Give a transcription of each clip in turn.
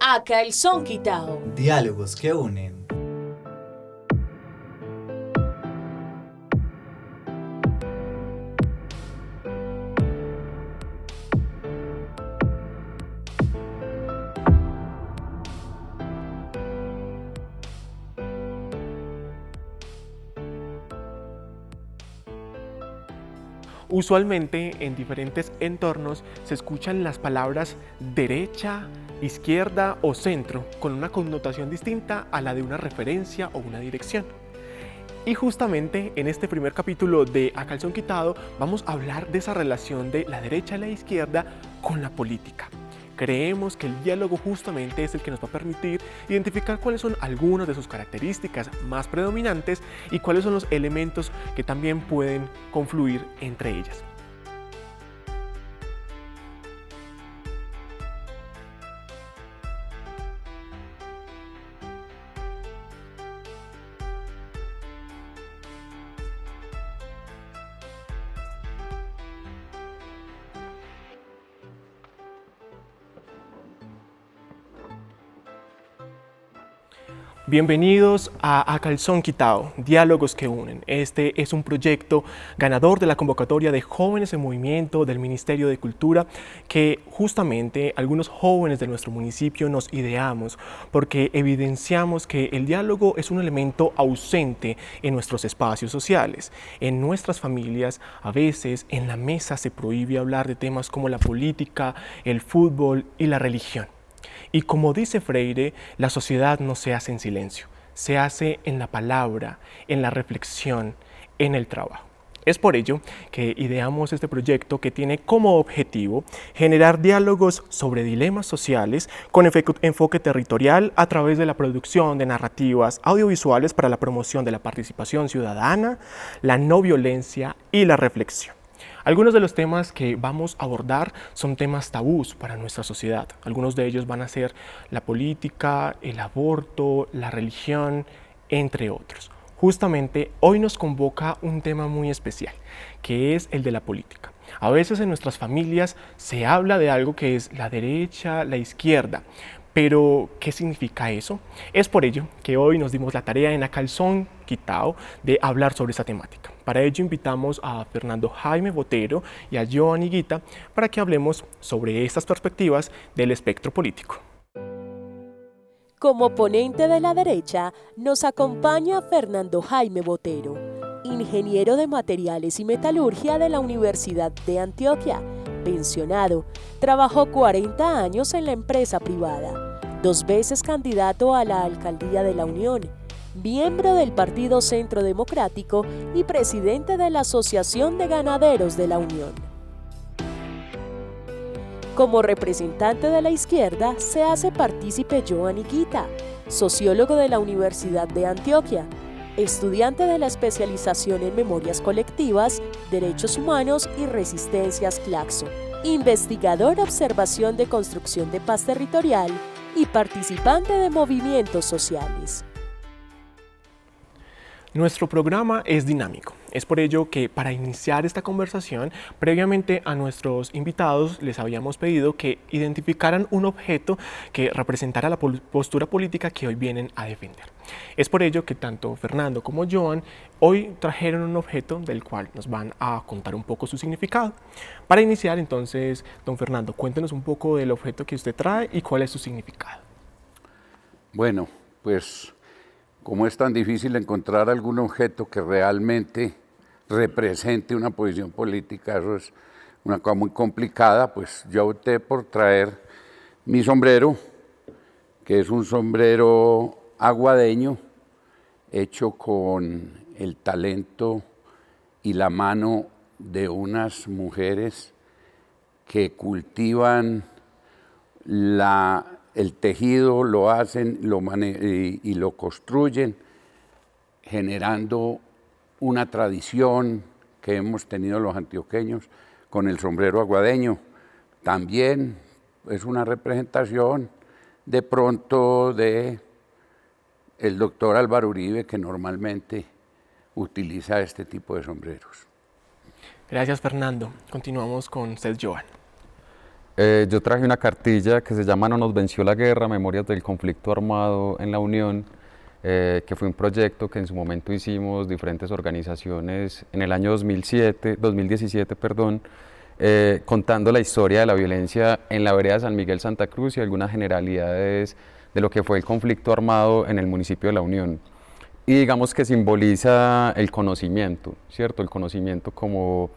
A calzón quitao. Diálogos que unen. Usualmente en diferentes entornos se escuchan las palabras derecha, izquierda o centro con una connotación distinta a la de una referencia o una dirección. Y justamente en este primer capítulo de A Calzón Quitado vamos a hablar de esa relación de la derecha y la izquierda con la política. Creemos que el diálogo justamente es el que nos va a permitir identificar cuáles son algunas de sus características más predominantes y cuáles son los elementos que también pueden confluir entre ellas. Bienvenidos a Calzón Quitado, Diálogos que unen. Este es un proyecto ganador de la convocatoria de Jóvenes en Movimiento del Ministerio de Cultura que justamente algunos jóvenes de nuestro municipio nos ideamos porque evidenciamos que el diálogo es un elemento ausente en nuestros espacios sociales. En nuestras familias, a veces en la mesa se prohíbe hablar de temas como la política, el fútbol y la religión. Y como dice Freire, la sociedad no se hace en silencio, se hace en la palabra, en la reflexión, en el trabajo. Es por ello que ideamos este proyecto que tiene como objetivo generar diálogos sobre dilemas sociales con enfoque territorial a través de la producción de narrativas audiovisuales para la promoción de la participación ciudadana, la no violencia y la reflexión. Algunos de los temas que vamos a abordar son temas tabús para nuestra sociedad. Algunos de ellos van a ser la política, el aborto, la religión, entre otros. Justamente hoy nos convoca un tema muy especial, que es el de la política. A veces en nuestras familias se habla de algo que es la derecha, la izquierda. Pero, ¿qué significa eso? Es por ello que hoy nos dimos la tarea en A Calzón Quitao de hablar sobre esta temática. Para ello invitamos a Fernando Jaime Botero y a Joan Higuita para que hablemos sobre estas perspectivas del espectro político. Como ponente de la derecha, nos acompaña Fernando Jaime Botero, ingeniero de materiales y metalurgia de la Universidad de Antioquia, pensionado, trabajó 40 años en la empresa privada, 2 veces candidato a la alcaldía de la Unión, miembro del Partido Centro Democrático y presidente de la Asociación de Ganaderos de la Unión. Como representante de la izquierda se hace partícipe Joan Higuita, sociólogo de la Universidad de Antioquia, estudiante de la especialización en memorias colectivas, derechos humanos y resistencias Claxo, investigador observación de construcción de paz territorial y participante de movimientos sociales. Nuestro programa es dinámico. Es por ello que para iniciar esta conversación, previamente a nuestros invitados les habíamos pedido que identificaran un objeto que representara la postura política que hoy vienen a defender. Es por ello que tanto Fernando como Joan hoy trajeron un objeto del cual nos van a contar un poco su significado. Para iniciar entonces, don Fernando, cuéntenos un poco del objeto que usted trae y cuál es su significado. Bueno, pues como es tan difícil encontrar algún objeto que realmente represente una posición política, eso es una cosa muy complicada, pues yo opté por traer mi sombrero, que es un sombrero aguadeño, hecho con el talento y la mano de unas mujeres que cultivan el tejido, lo hacen y lo construyen, generando una tradición que hemos tenido los antioqueños con el sombrero aguadeño. También es una representación de pronto de el doctor Álvaro Uribe, que normalmente utiliza este tipo de sombreros. Gracias, Fernando. Continuamos con usted, Joan. Yo traje una cartilla que se llama No nos venció la guerra, Memorias del conflicto armado en la Unión, que fue un proyecto que en su momento hicimos diferentes organizaciones en el año 2017, perdón, contando la historia de la violencia en la vereda San Miguel Santa Cruz y algunas generalidades de lo que fue el conflicto armado en el municipio de La Unión. Y digamos que simboliza el conocimiento, ¿cierto? El conocimiento como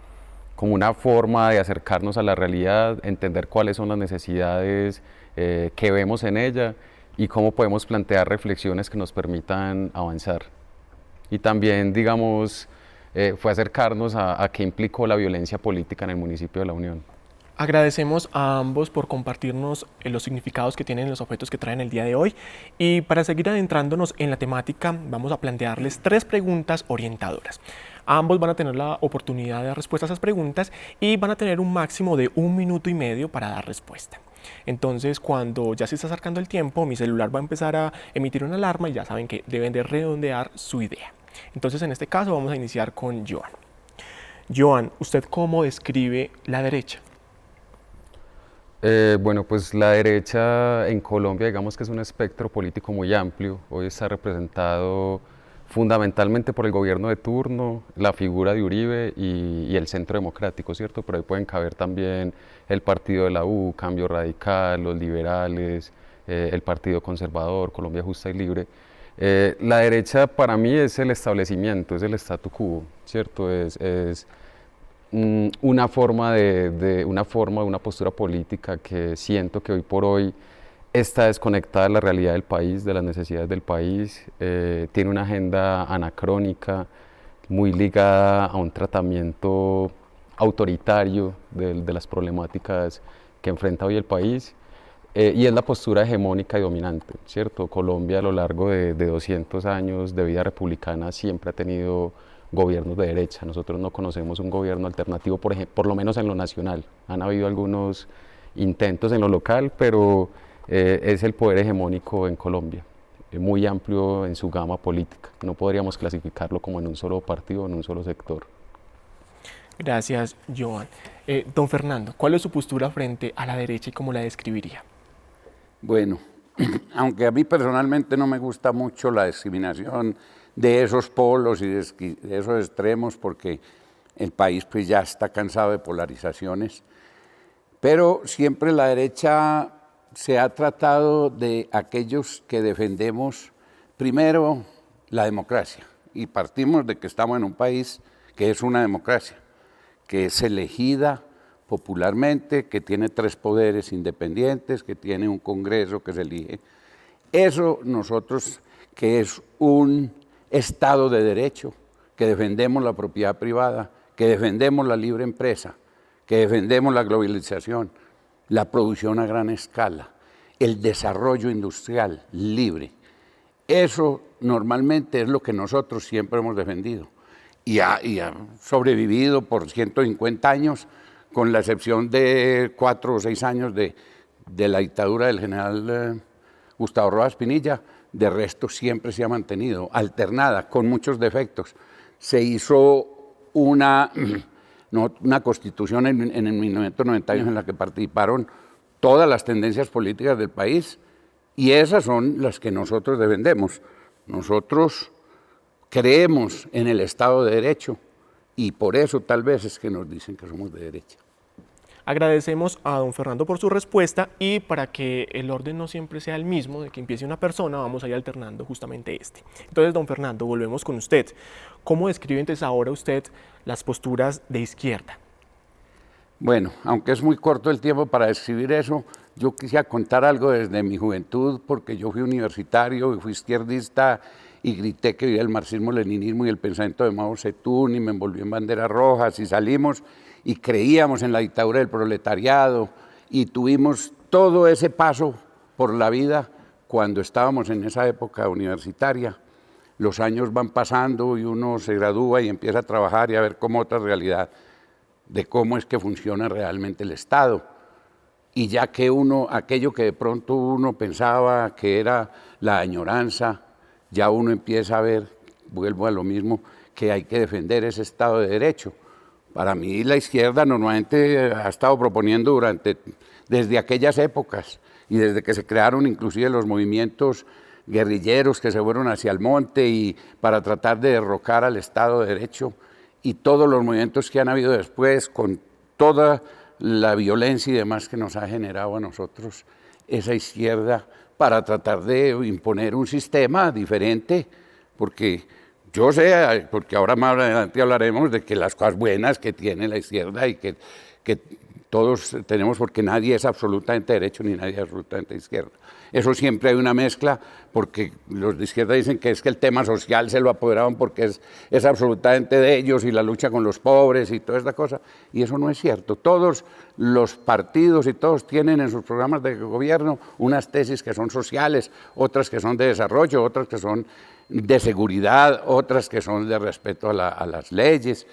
una forma de acercarnos a la realidad, entender cuáles son las necesidades que vemos en ella y cómo podemos plantear reflexiones que nos permitan avanzar. Y también, digamos, fue acercarnos a qué implicó la violencia política en el municipio de La Unión. Agradecemos a ambos por compartirnos los significados que tienen los objetos que traen el día de hoy, y para seguir adentrándonos en la temática vamos a plantearles 3 preguntas orientadoras. Ambos van a tener la oportunidad de dar respuesta a esas preguntas y van a tener un máximo de 1 minuto y medio para dar respuesta. Entonces, cuando ya se está acercando el tiempo, mi celular va a empezar a emitir una alarma y ya saben que deben de redondear su idea. Entonces, en este caso vamos a iniciar con Joan. Joan, ¿usted cómo describe la derecha? Bueno, pues la derecha en Colombia, digamos que es un espectro político muy amplio. Hoy está representado fundamentalmente por el gobierno de turno, la figura de Uribe y el Centro Democrático, ¿cierto? Pero ahí pueden caber también el partido de la U, Cambio Radical, los liberales, el Partido Conservador, Colombia Justa y Libre. La derecha para mí es el establecimiento, es el statu quo, ¿cierto? Es una forma una postura política que siento que hoy por hoy está desconectada de la realidad del país, de las necesidades del país, tiene una agenda anacrónica, muy ligada a un tratamiento autoritario de las problemáticas que enfrenta hoy el país, y es la postura hegemónica y dominante, ¿cierto? Colombia a lo largo de 200 años de vida republicana siempre ha tenido gobiernos de derecha. Nosotros no conocemos un gobierno alternativo, por lo menos en lo nacional. Han habido algunos intentos en lo local, pero es el poder hegemónico en Colombia, muy amplio en su gama política. No podríamos clasificarlo como en un solo partido, en un solo sector. Gracias, Joan. Don Fernando, ¿cuál es su postura frente a la derecha y cómo la describiría? Bueno, aunque a mí personalmente no me gusta mucho la discriminación de esos polos y de esos extremos, porque el país pues ya está cansado de polarizaciones, pero siempre la derecha se ha tratado de aquellos que defendemos primero la democracia, y partimos de que estamos en un país que es una democracia, que es elegida popularmente, que tiene 3 poderes independientes, que tiene un Congreso que se elige. Eso nosotros, que es un Estado de Derecho, que defendemos la propiedad privada, que defendemos la libre empresa, que defendemos la globalización, la producción a gran escala, el desarrollo industrial libre. Eso normalmente es lo que nosotros siempre hemos defendido y ha sobrevivido por 150 años, con la excepción de 4 o 6 años de la dictadura del general Gustavo Rojas Pinilla. De resto siempre se ha mantenido, alternada, con muchos defectos. Se hizo una constitución en el 1991 en la que participaron todas las tendencias políticas del país, y esas son las que nosotros defendemos. Nosotros creemos en el Estado de Derecho, y por eso tal vez es que nos dicen que somos de derecha. Agradecemos a don Fernando por su respuesta, y para que el orden no siempre sea el mismo, de que empiece una persona, vamos a ir alternando justamente este. Entonces, don Fernando, volvemos con usted. ¿Cómo describe entonces ahora usted las posturas de izquierda? Bueno, aunque es muy corto el tiempo para describir eso, yo quisiera contar algo desde mi juventud, porque yo fui universitario y fui izquierdista y grité que vivía el marxismo-leninismo y el pensamiento de Mao Zedong, y me envolví en banderas rojas, y salimos y creíamos en la dictadura del proletariado, y tuvimos todo ese paso por la vida cuando estábamos en esa época universitaria. Los años van pasando y uno se gradúa y empieza a trabajar y a ver cómo otra realidad de cómo es que funciona realmente el Estado. Y ya que aquello que de pronto uno pensaba que era la añoranza, ya uno empieza a ver, vuelvo a lo mismo, que hay que defender ese Estado de Derecho, Para mí la izquierda normalmente ha estado proponiendo desde aquellas épocas y desde que se crearon inclusive los movimientos guerrilleros que se fueron hacia el monte y para tratar de derrocar al Estado de Derecho y todos los movimientos que han habido después con toda la violencia y demás que nos ha generado a nosotros esa izquierda para tratar de imponer un sistema diferente, porque yo sé, porque ahora más adelante hablaremos de que las cosas buenas que tiene la izquierda y que todos tenemos, porque nadie es absolutamente derecho ni nadie es absolutamente izquierda. Eso siempre hay una mezcla, porque los de izquierda dicen que es que el tema social se lo apoderaron porque es absolutamente de ellos y la lucha con los pobres y toda esta cosa, y eso no es cierto. Todos los partidos y todos tienen en sus programas de gobierno unas tesis que son sociales, otras que son de desarrollo, otras que son de seguridad, otras que son de respeto a las leyes,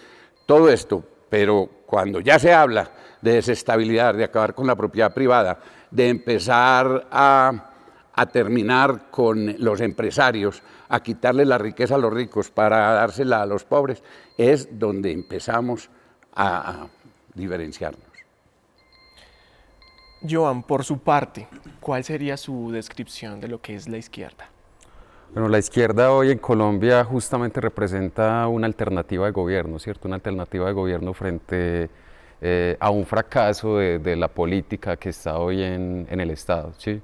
todo esto. Pero cuando ya se habla de desestabilidad, de acabar con la propiedad privada, de empezar a terminar con los empresarios, a quitarle la riqueza a los ricos para dársela a los pobres, es donde empezamos a diferenciarnos. Joan, por su parte, ¿cuál sería su descripción de lo que es la izquierda? Bueno, la izquierda hoy en Colombia justamente representa una alternativa de gobierno, ¿cierto? Una alternativa de gobierno frente a un fracaso de la política que está hoy en el Estado, ¿sí?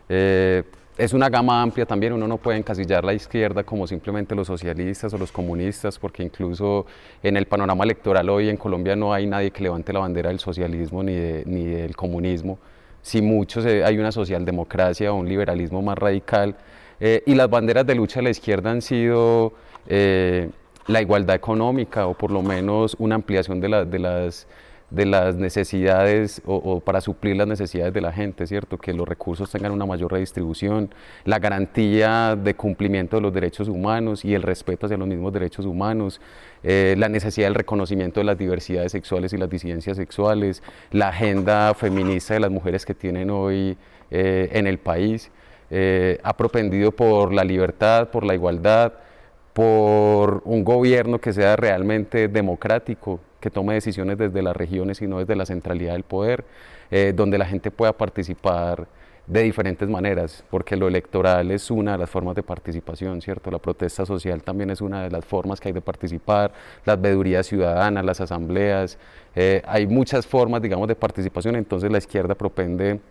Es una gama amplia también, uno no puede encasillar la izquierda como simplemente los socialistas o los comunistas, porque incluso en el panorama electoral hoy en Colombia no hay nadie que levante la bandera del socialismo ni del comunismo. Si muchos hay una socialdemocracia o un liberalismo más radical, y las banderas de lucha de la izquierda han sido la igualdad económica o por lo menos una ampliación de las necesidades o para suplir las necesidades de la gente, ¿cierto? Que los recursos tengan una mayor redistribución, la garantía de cumplimiento de los derechos humanos y el respeto hacia los mismos derechos humanos, la necesidad del reconocimiento de las diversidades sexuales y las disidencias sexuales, la agenda feminista de las mujeres que tienen hoy en el país. Ha propendido por la libertad, por la igualdad, por un gobierno que sea realmente democrático, que tome decisiones desde las regiones y no desde la centralidad del poder, donde la gente pueda participar de diferentes maneras, porque lo electoral es una de las formas de participación, ¿cierto? La protesta social también es una de las formas que hay de participar, las veedurías ciudadanas, las asambleas, hay muchas formas, digamos, de participación, entonces la izquierda propende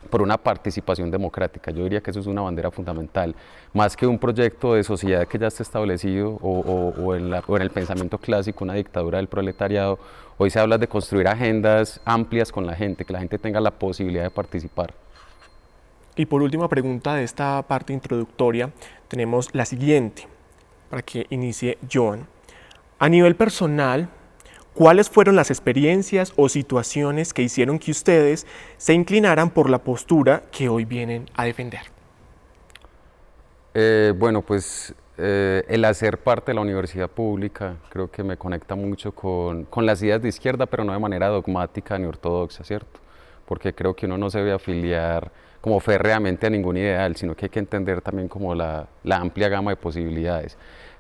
por una participación democrática. Yo diría que eso es una bandera fundamental, más que un proyecto de sociedad que ya está establecido o en el pensamiento clásico, una dictadura del proletariado. Hoy se habla de construir agendas amplias con la gente, que la gente tenga la posibilidad de participar. Y por última pregunta de esta parte introductoria, tenemos la siguiente, para que inicie Joan. A nivel personal, ¿cuáles fueron las experiencias o situaciones que hicieron que ustedes se inclinaran por la postura que hoy vienen a defender? Bueno, pues el hacer parte de la universidad pública creo que me conecta mucho con las ideas de izquierda, pero no de manera dogmática ni ortodoxa, ¿cierto? Porque creo que uno no se debe afiliar como férreamente a ningún ideal, sino que hay que entender también como la amplia gama de posibilidades.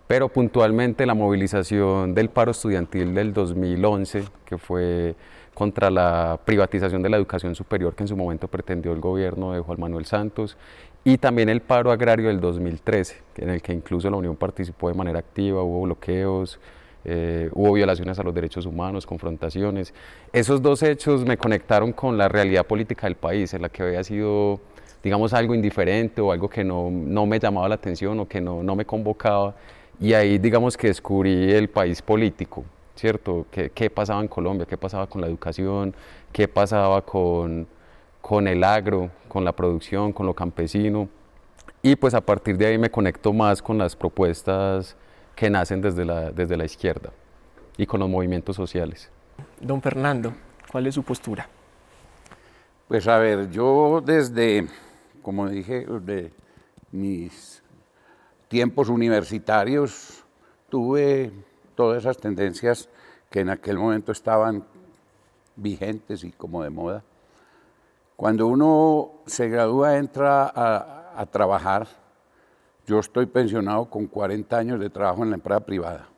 Pero puntualmente la movilización del paro estudiantil del 2011, que fue contra la privatización de la educación superior que en su momento pretendió el gobierno de Juan Manuel Santos, y también el paro agrario del 2013, en el que incluso la Unión participó de manera activa, hubo bloqueos, hubo violaciones a los derechos humanos, confrontaciones. Esos dos hechos me conectaron con la realidad política del país, en la que había sido, digamos, algo indiferente o algo que no me llamaba la atención o que no me convocaba. Y ahí, digamos, que descubrí el país político, ¿cierto? ¿Qué pasaba en Colombia? ¿Qué pasaba con la educación? ¿Qué pasaba con el agro, con la producción, con lo campesino? Y pues a partir de ahí me conecto más con las propuestas que nacen desde la izquierda y con los movimientos sociales. Don Fernando, ¿cuál es su postura? Pues a ver, yo desde, como dije, de mis tiempos universitarios tuve todas esas tendencias que en aquel momento estaban vigentes y como de moda. Cuando uno se gradúa, entra a trabajar. Yo estoy pensionado con 40 años de trabajo en la empresa privada.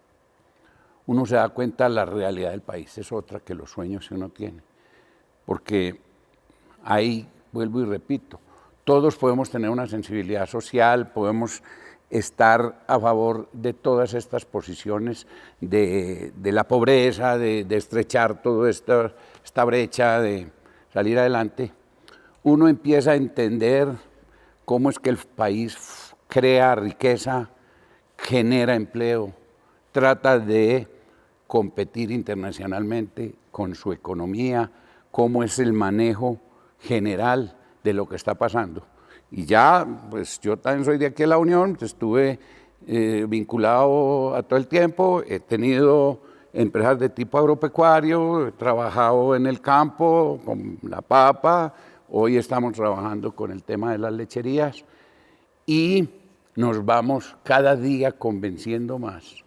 uno se da cuenta de la realidad del país, es otra que los sueños que uno tiene. Porque ahí, vuelvo y repito, todos podemos tener una sensibilidad social, podemos estar a favor de todas estas posiciones de la pobreza, de estrechar toda esta brecha, de salir adelante. Uno empieza a entender cómo es que el país crea riqueza, genera empleo, trata de competir internacionalmente con su economía, cómo es el manejo general de lo que está pasando. Y ya, pues yo también soy de aquí de la Unión, estuve vinculado a todo el tiempo, he tenido empresas de tipo agropecuario, he trabajado en el campo con la papa, hoy estamos trabajando con el tema de las lecherías y nos vamos cada día convenciendo más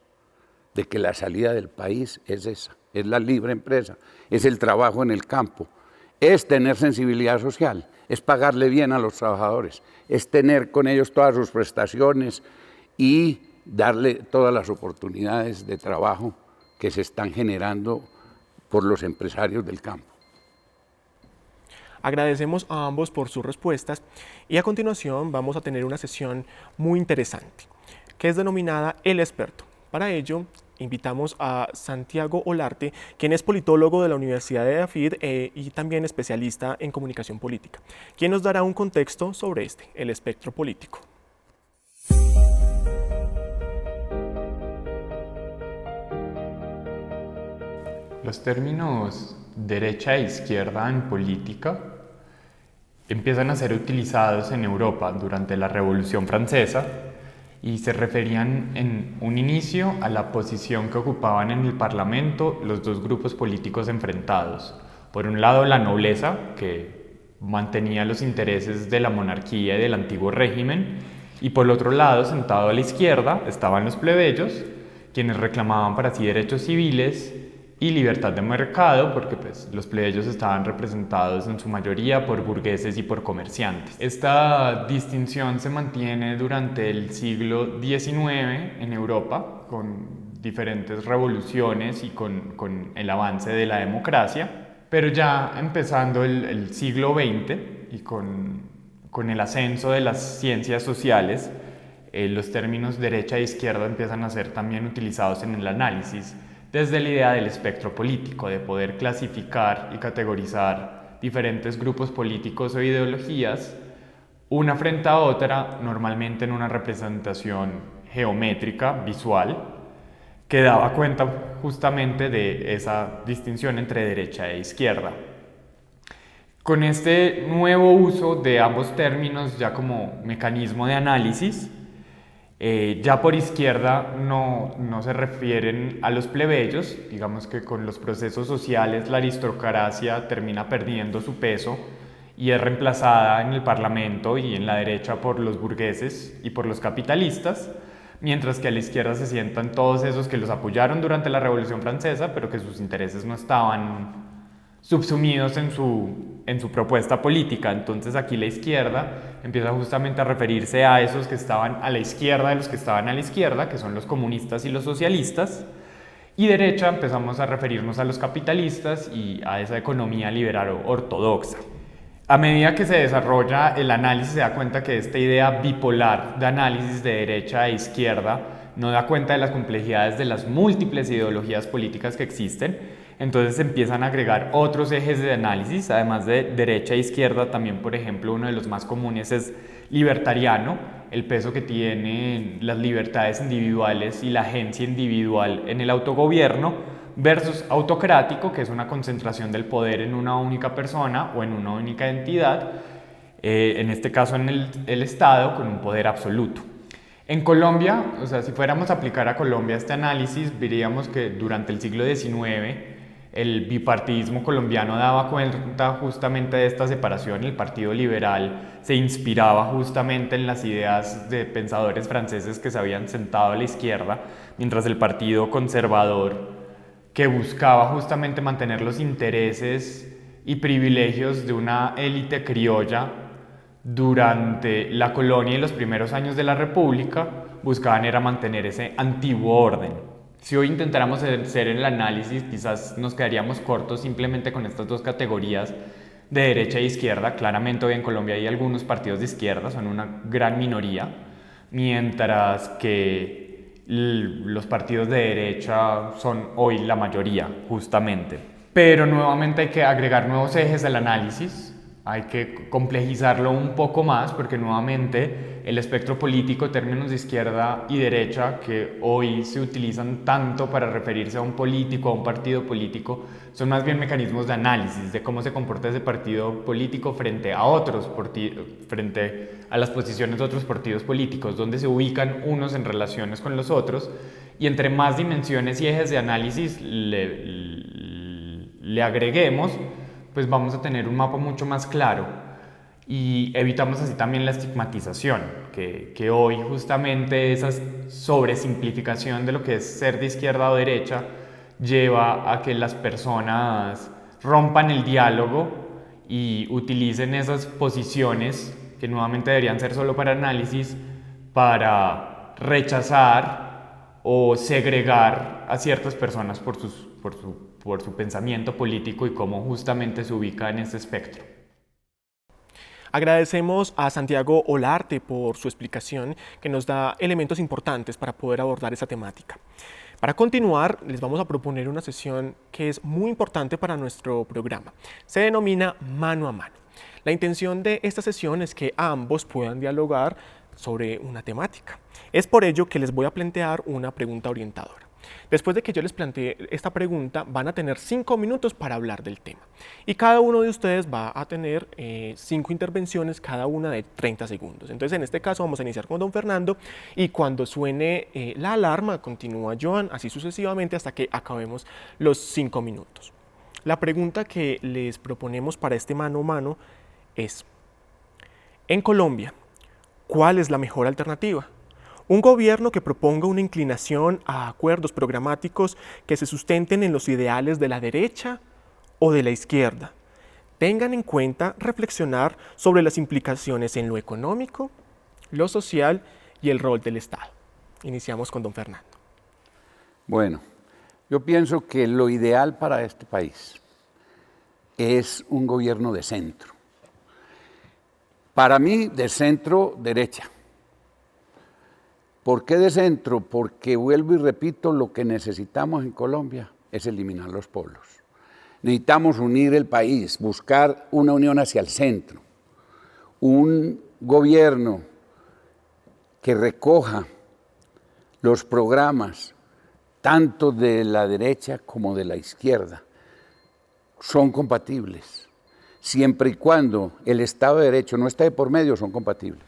de que la salida del país es esa, es la libre empresa, es el trabajo en el campo, es tener sensibilidad social, es pagarle bien a los trabajadores, es tener con ellos todas sus prestaciones y darle todas las oportunidades de trabajo que se están generando por los empresarios del campo. Agradecemos a ambos por sus respuestas y a continuación vamos a tener una sesión muy interesante que es denominada El Experto. Para ello invitamos a Santiago Olarte, quien es politólogo de la Universidad de Dafid y también especialista en comunicación política, quien nos dará un contexto sobre el espectro político. Los términos derecha e izquierda en política empiezan a ser utilizados en Europa durante la Revolución Francesa y se referían en un inicio a la posición que ocupaban en el Parlamento los dos grupos políticos enfrentados. Por un lado, la nobleza, que mantenía los intereses de la monarquía y del antiguo régimen, y por el otro lado, sentado a la izquierda, estaban los plebeyos, quienes reclamaban para sí derechos civiles y libertad de mercado, porque los plebeyos estaban representados en su mayoría por burgueses y por comerciantes. Esta distinción se mantiene durante el siglo XIX en Europa, con diferentes revoluciones y con el avance de la democracia, pero ya empezando el siglo XX y con el ascenso de las ciencias sociales, los términos derecha e izquierda empiezan a ser también utilizados en el análisis, desde la idea del espectro político, de poder clasificar y categorizar diferentes grupos políticos o ideologías, una frente a otra, normalmente en una representación geométrica, visual, que daba cuenta justamente de esa distinción entre derecha e izquierda. Con este nuevo uso de ambos términos ya como mecanismo de análisis, ya por izquierda no se refieren a los plebeyos, digamos que con los procesos sociales la aristocracia termina perdiendo su peso y es reemplazada en el Parlamento y en la derecha por los burgueses y por los capitalistas, mientras que a la izquierda se sientan todos esos que los apoyaron durante la Revolución Francesa, pero que sus intereses no estaban subsumidos en su propuesta política. Entonces aquí la izquierda empieza justamente a referirse a esos que estaban a la izquierda de los que estaban a la izquierda, que son los comunistas y los socialistas, y derecha empezamos a referirnos a los capitalistas y a esa economía liberal ortodoxa. A medida que se desarrolla el análisis se da cuenta que esta idea bipolar de análisis de derecha e izquierda no da cuenta de las complejidades de las múltiples ideologías políticas que existen. Entonces se empiezan a agregar otros ejes de análisis, además de derecha e izquierda, también por ejemplo uno de los más comunes es libertariano, el peso que tienen las libertades individuales y la agencia individual en el autogobierno, versus autocrático, que es una concentración del poder en una única persona o en una única entidad, en este caso en el Estado, con un poder absoluto. En Colombia, o sea, si fuéramos a aplicar a Colombia este análisis, veríamos que durante el siglo XIX el bipartidismo colombiano daba cuenta justamente de esta separación. El Partido Liberal se inspiraba justamente en las ideas de pensadores franceses que se habían sentado a la izquierda, mientras el Partido Conservador, que buscaba justamente mantener los intereses y privilegios de una élite criolla durante la colonia y los primeros años de la República, buscaban era mantener ese antiguo orden. Si hoy intentáramos hacer el análisis, quizás nos quedaríamos cortos simplemente con estas dos categorías de derecha e izquierda. Claramente hoy en Colombia hay algunos partidos de izquierda, son una gran minoría, mientras que los partidos de derecha son hoy la mayoría, justamente. Pero nuevamente hay que agregar nuevos ejes al análisis, hay que complejizarlo un poco más, porque nuevamente el espectro político, términos de izquierda y derecha, que hoy se utilizan tanto para referirse a un político, a un partido político, son más bien mecanismos de análisis de cómo se comporta ese partido político frente a otros, frente a las posiciones de otros partidos políticos, donde se ubican unos en relaciones con los otros, y entre más dimensiones y ejes de análisis le agreguemos, pues vamos a tener un mapa mucho más claro y evitamos así también la estigmatización, que hoy justamente esa sobresimplificación de lo que es ser de izquierda o derecha lleva a que las personas rompan el diálogo y utilicen esas posiciones que nuevamente deberían ser solo para análisis, para rechazar o segregar a ciertas personas por su pensamiento político y cómo justamente se ubica en ese espectro. Agradecemos a Santiago Olarte por su explicación, que nos da elementos importantes para poder abordar esa temática. Para continuar, les vamos a proponer una sesión que es muy importante para nuestro programa. Se denomina Mano a Mano. La intención de esta sesión es que ambos puedan dialogar sobre una temática. Es por ello que les voy a plantear una pregunta orientadora. Después de que yo les plantee esta pregunta, van a tener 5 minutos para hablar del tema. Y cada uno de ustedes va a tener 5 intervenciones, cada una de 30 segundos. Entonces, en este caso, vamos a iniciar con don Fernando y cuando suene la alarma, continúa Joan, así sucesivamente hasta que acabemos los 5 minutos. La pregunta que les proponemos para este mano a mano es: en Colombia, ¿cuál es la mejor alternativa? Un gobierno que proponga una inclinación a acuerdos programáticos que se sustenten en los ideales de la derecha o de la izquierda. Tengan en cuenta reflexionar sobre las implicaciones en lo económico, lo social y el rol del Estado. Iniciamos con don Fernando. Bueno, yo pienso que lo ideal para este país es un gobierno de centro. Para mí, de centro derecha. ¿Por qué de centro? Porque vuelvo y repito, lo que necesitamos en Colombia es eliminar los polos. Necesitamos unir el país, buscar una unión hacia el centro, un gobierno que recoja los programas tanto de la derecha como de la izquierda. Son compatibles. Siempre y cuando el Estado de Derecho no esté de por medio, son compatibles.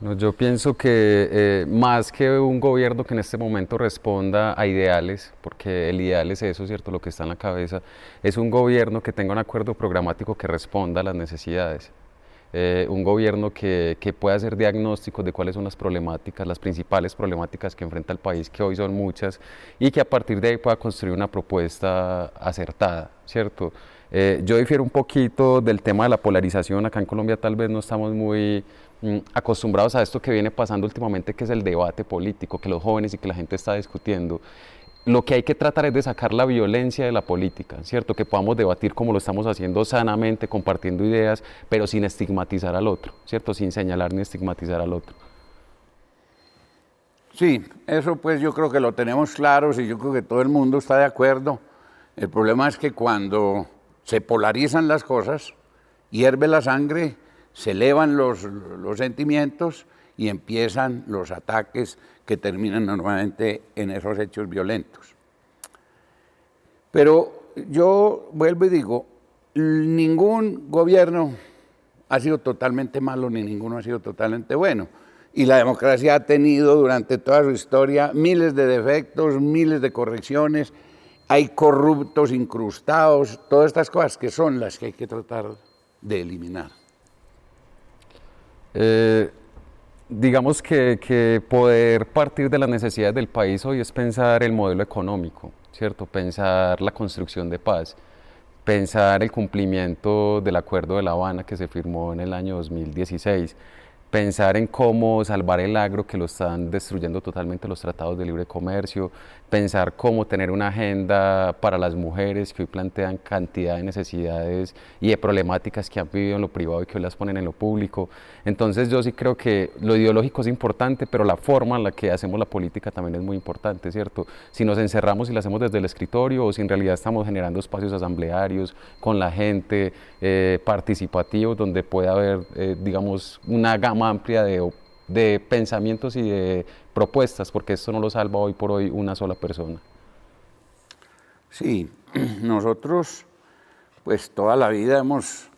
No, yo pienso que más que un gobierno que en este momento responda a ideales, porque el ideal es eso, ¿cierto?, lo que está en la cabeza, es un gobierno que tenga un acuerdo programático que responda a las necesidades. Un gobierno que pueda hacer diagnósticos de cuáles son las problemáticas, las principales problemáticas que enfrenta el país, que hoy son muchas, y que a partir de ahí pueda construir una propuesta acertada, ¿cierto? Yo difiero un poquito del tema de la polarización. Acá en Colombia tal vez no estamos muy acostumbrados a esto que viene pasando últimamente, que es el debate político, que los jóvenes y que la gente está discutiendo. Lo que hay que tratar es de sacar la violencia de la política, ¿cierto? Que podamos debatir como lo estamos haciendo sanamente, compartiendo ideas, pero sin estigmatizar al otro, ¿cierto? Sin señalar ni estigmatizar al otro. Sí, eso pues yo creo que lo tenemos claro y yo creo que todo el mundo está de acuerdo. El problema es que cuando se polarizan las cosas, hierve la sangre, se elevan los sentimientos y empiezan los ataques que terminan normalmente en esos hechos violentos. Pero yo vuelvo y digo, ningún gobierno ha sido totalmente malo ni ninguno ha sido totalmente bueno. Y la democracia ha tenido durante toda su historia miles de defectos, miles de correcciones, hay corruptos incrustados, todas estas cosas que son las que hay que tratar de eliminar. Digamos que poder partir de las necesidades del país hoy es pensar el modelo económico, ¿cierto? Pensar la construcción de paz, pensar el cumplimiento del Acuerdo de La Habana que se firmó en el año 2016, pensar en cómo salvar el agro, que lo están destruyendo totalmente los tratados de libre comercio, pensar cómo tener una agenda para las mujeres que hoy plantean cantidad de necesidades y de problemáticas que han vivido en lo privado y que hoy las ponen en lo público. Entonces yo sí creo que lo ideológico es importante, pero la forma en la que hacemos la política también es muy importante, ¿cierto? Si nos encerramos y la hacemos desde el escritorio o si en realidad estamos generando espacios asamblearios con la gente, participativos, donde pueda haber, digamos, una gama amplia de pensamientos y de propuestas, porque esto no lo salva hoy por hoy una sola persona. Sí, nosotros pues toda la vida hemos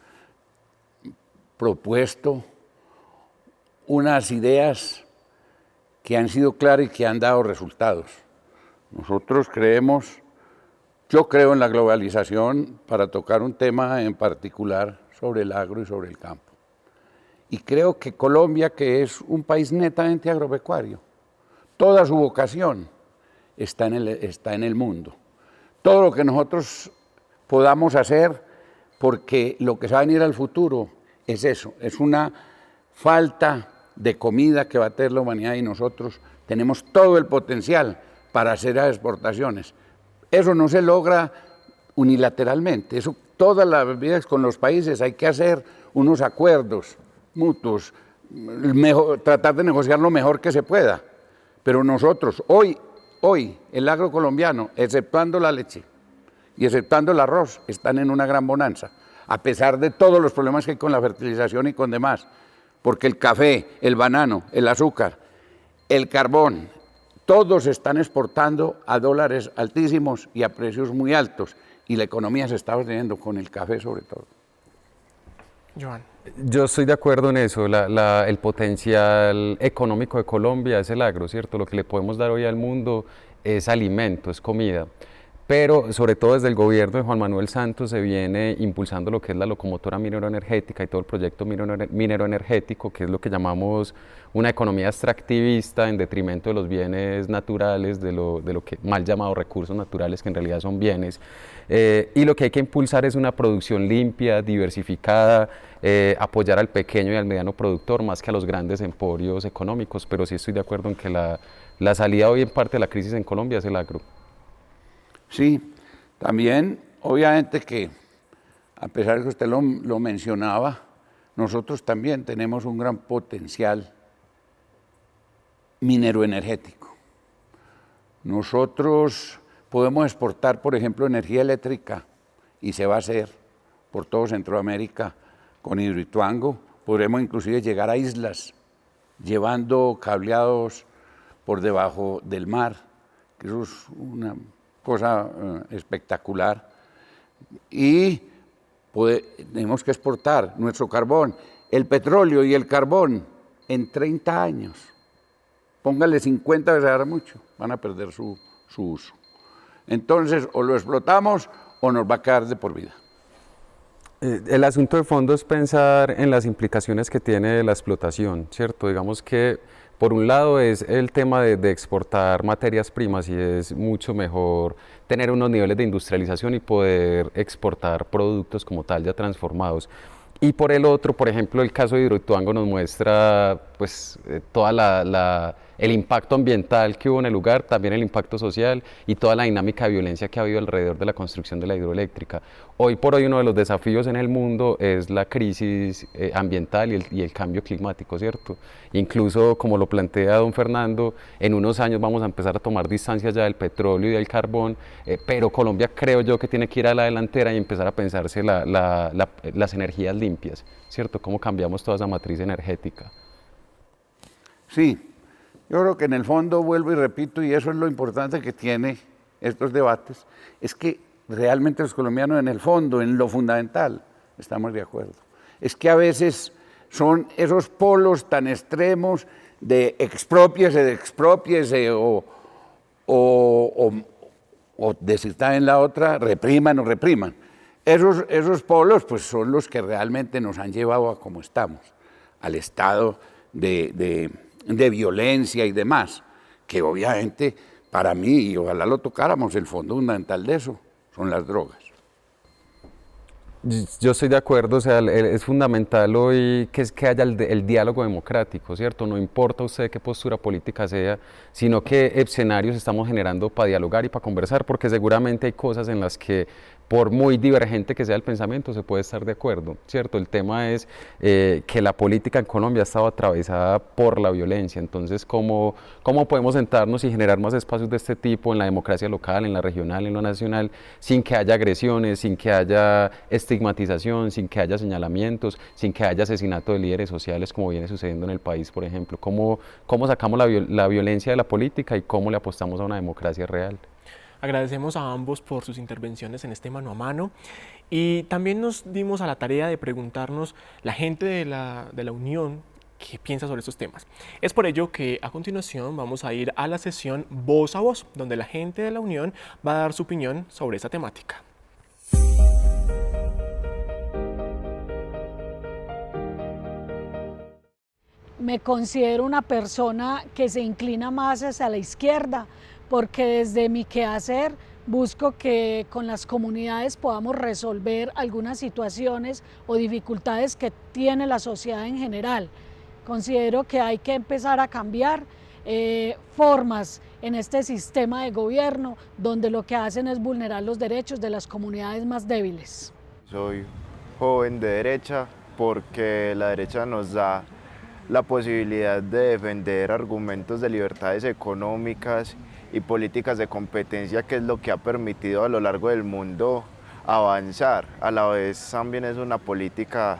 propuesto unas ideas que han sido claras y que han dado resultados. Nosotros creemos, yo creo en la globalización para tocar un tema en particular sobre el agro y sobre el campo. Y creo que Colombia, que es un país netamente agropecuario, toda su vocación está en el mundo. Todo lo que nosotros podamos hacer, porque lo que se va a venir al futuro es eso, es una falta de comida que va a tener la humanidad y nosotros tenemos todo el potencial para hacer las exportaciones. Eso no se logra unilateralmente, eso todas las vidas con los países hay que hacer unos acuerdos mutuos, tratar de negociar lo mejor que se pueda. Pero nosotros, hoy, el agro colombiano, exceptuando la leche y exceptuando el arroz, están en una gran bonanza, a pesar de todos los problemas que hay con la fertilización y con demás, porque el café, el banano, el azúcar, el carbón, todos están exportando a dólares altísimos y a precios muy altos, y la economía se está sosteniendo con el café sobre todo. Joan. Yo estoy de acuerdo en eso, el potencial económico de Colombia es el agro, ¿cierto? Lo que le podemos dar hoy al mundo es alimento, es comida, pero sobre todo desde el gobierno de Juan Manuel Santos se viene impulsando lo que es la locomotora minero-energética y todo el proyecto minero-energético, que es lo que llamamos una economía extractivista en detrimento de los bienes naturales, de lo que mal llamados recursos naturales, que en realidad son bienes. Y lo que hay que impulsar es una producción limpia, diversificada, apoyar al pequeño y al mediano productor más que a los grandes emporios económicos, pero sí estoy de acuerdo en que la salida hoy en parte de la crisis en Colombia es el agro. Sí, también obviamente que a pesar de que usted lo mencionaba, nosotros también tenemos un gran potencial minero-energético. Nosotros podemos exportar, por ejemplo, energía eléctrica y se va a hacer por todo Centroamérica con Hidroituango. Podremos inclusive llegar a islas llevando cableados por debajo del mar, que eso es una cosa espectacular. Y tenemos que exportar nuestro carbón, el petróleo y el carbón en 30 años. Póngale 50 veces, ahora mucho, van a perder su uso. Entonces, o lo explotamos o nos va a quedar de por vida. El asunto de fondo es pensar en las implicaciones que tiene la explotación, ¿cierto? Digamos que por un lado es el tema de exportar materias primas y es mucho mejor tener unos niveles de industrialización y poder exportar productos como tal ya transformados. Y por el otro, por ejemplo, el caso de Hidroituango nos muestra pues toda el impacto ambiental que hubo en el lugar, también el impacto social y toda la dinámica de violencia que ha habido alrededor de la construcción de la hidroeléctrica. Hoy por hoy uno de los desafíos en el mundo es la crisis ambiental y el cambio climático, ¿cierto? Incluso, como lo plantea don Fernando, en unos años vamos a empezar a tomar distancia ya del petróleo y del carbón, pero Colombia creo yo que tiene que ir a la delantera y empezar a pensarse las energías limpias, ¿cierto? ¿Cómo cambiamos toda esa matriz energética? Sí, yo creo que en el fondo, vuelvo y repito, y eso es lo importante que tiene estos debates, es que realmente los colombianos en el fondo, en lo fundamental, estamos de acuerdo. Es que a veces son esos polos tan extremos de expropiese o de si está en la otra, repriman o repriman. Esos polos pues son los que realmente nos han llevado a como estamos, al estado de violencia y demás, que obviamente para mí, y ojalá lo tocáramos, el fondo fundamental de eso son las drogas. Yo estoy de acuerdo, o sea, es fundamental hoy que haya el diálogo democrático, ¿cierto? No importa usted qué postura política sea, sino qué escenarios estamos generando para dialogar y para conversar, porque seguramente hay cosas en las que, por muy divergente que sea el pensamiento, se puede estar de acuerdo, ¿cierto? El tema es que la política en Colombia ha estado atravesada por la violencia, entonces, ¿cómo podemos sentarnos y generar más espacios de este tipo en la democracia local, en la regional, en lo nacional, sin que haya agresiones, sin que haya estigmatización, sin que haya señalamientos, sin que haya asesinato de líderes sociales como viene sucediendo en el país, por ejemplo? ¿Cómo sacamos la violencia de la política y cómo le apostamos a una democracia real? Agradecemos a ambos por sus intervenciones en este mano a mano y también nos dimos a la tarea de preguntarnos la gente de la Unión qué piensa sobre estos temas. Es por ello que a continuación vamos a ir a la sesión Voz a Voz, donde la gente de la Unión va a dar su opinión sobre esta temática. Me considero una persona que se inclina más hacia la izquierda, porque desde mi quehacer busco que con las comunidades podamos resolver algunas situaciones o dificultades que tiene la sociedad en general. Considero que hay que empezar a cambiar formas en este sistema de gobierno donde lo que hacen es vulnerar los derechos de las comunidades más débiles. Soy joven de derecha porque la derecha nos da la posibilidad de defender argumentos de libertades económicas y políticas de competencia, que es lo que ha permitido a lo largo del mundo avanzar. A la vez también es una política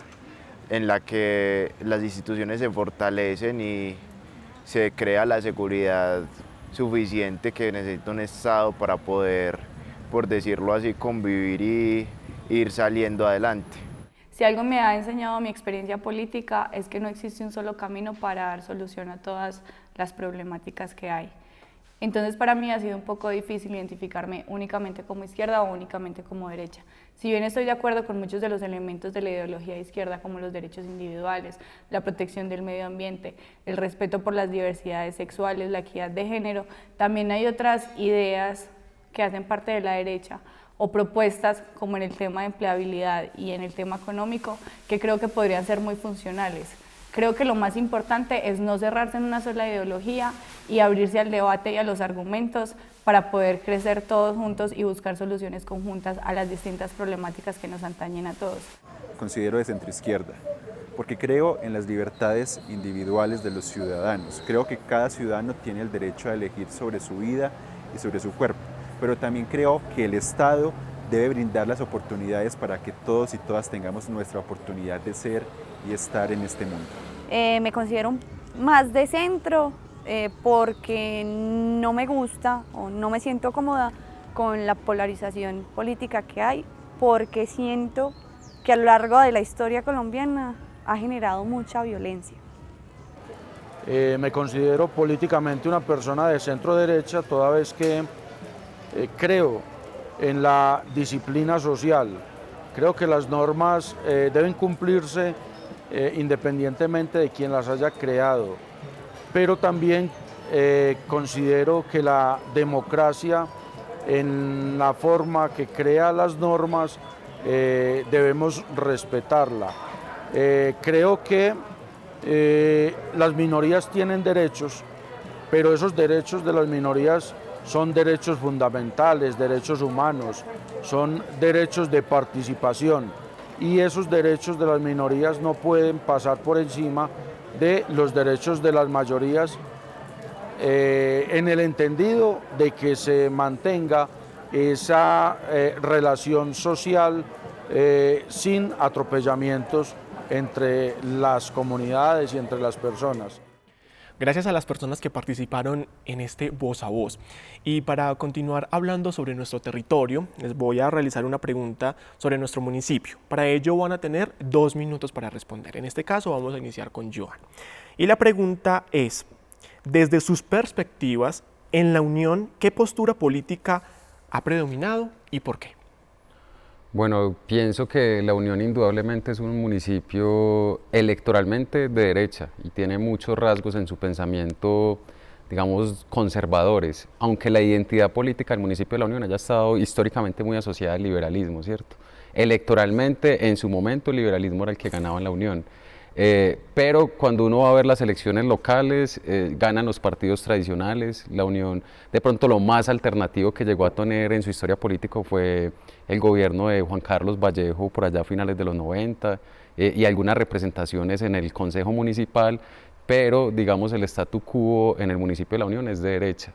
en la que las instituciones se fortalecen y se crea la seguridad suficiente que necesita un Estado para poder, por decirlo así, convivir y ir saliendo adelante. Si algo me ha enseñado mi experiencia política es que no existe un solo camino para dar solución a todas las problemáticas que hay. Entonces para mí ha sido un poco difícil identificarme únicamente como izquierda o únicamente como derecha. Si bien estoy de acuerdo con muchos de los elementos de la ideología de izquierda, como los derechos individuales, la protección del medio ambiente, el respeto por las diversidades sexuales, la equidad de género, también hay otras ideas que hacen parte de la derecha o propuestas como en el tema de empleabilidad y en el tema económico que creo que podrían ser muy funcionales. Creo que lo más importante es no cerrarse en una sola ideología y abrirse al debate y a los argumentos para poder crecer todos juntos y buscar soluciones conjuntas a las distintas problemáticas que nos atañen a todos. Considero de centroizquierda, porque creo en las libertades individuales de los ciudadanos. Creo que cada ciudadano tiene el derecho a elegir sobre su vida y sobre su cuerpo, pero también creo que el Estado debe brindar las oportunidades para que todos y todas tengamos nuestra oportunidad de ser y estar en este mundo. Me considero más de centro porque no me gusta o no me siento cómoda con la polarización política que hay, porque siento que a lo largo de la historia colombiana ha generado mucha violencia. Me considero políticamente una persona de centro derecha, toda vez que creo en la disciplina social. Creo que las normas deben cumplirse independientemente de quién las haya creado, pero también considero que la democracia, en la forma que crea las normas, debemos respetarla. Creo que las minorías tienen derechos, pero esos derechos de las minorías son derechos fundamentales, derechos humanos, son derechos de participación, y esos derechos de las minorías no pueden pasar por encima de los derechos de las mayorías, en el entendido de que se mantenga esa relación social sin atropellamientos entre las comunidades y entre las personas. Gracias a las personas que participaron en este Voz a Voz. Y para continuar hablando sobre nuestro territorio, les voy a realizar una pregunta sobre nuestro municipio. Para ello van a tener 2 minutos para responder. En este caso vamos a iniciar con Joan. Y la pregunta es, desde sus perspectivas, en la Unión, ¿qué postura política ha predominado y por qué? Bueno, pienso que La Unión indudablemente es un municipio electoralmente de derecha y tiene muchos rasgos en su pensamiento, digamos, conservadores, aunque la identidad política del municipio de La Unión haya estado históricamente muy asociada al liberalismo, ¿cierto? Electoralmente, en su momento, el liberalismo era el que ganaba en la Unión. Pero cuando uno va a ver las elecciones locales, ganan los partidos tradicionales. La Unión, de pronto lo más alternativo que llegó a tener en su historia política fue el gobierno de Juan Carlos Vallejo por allá a finales de los 90 y algunas representaciones en el Consejo Municipal, pero digamos el statu quo en el municipio de La Unión es de derecha.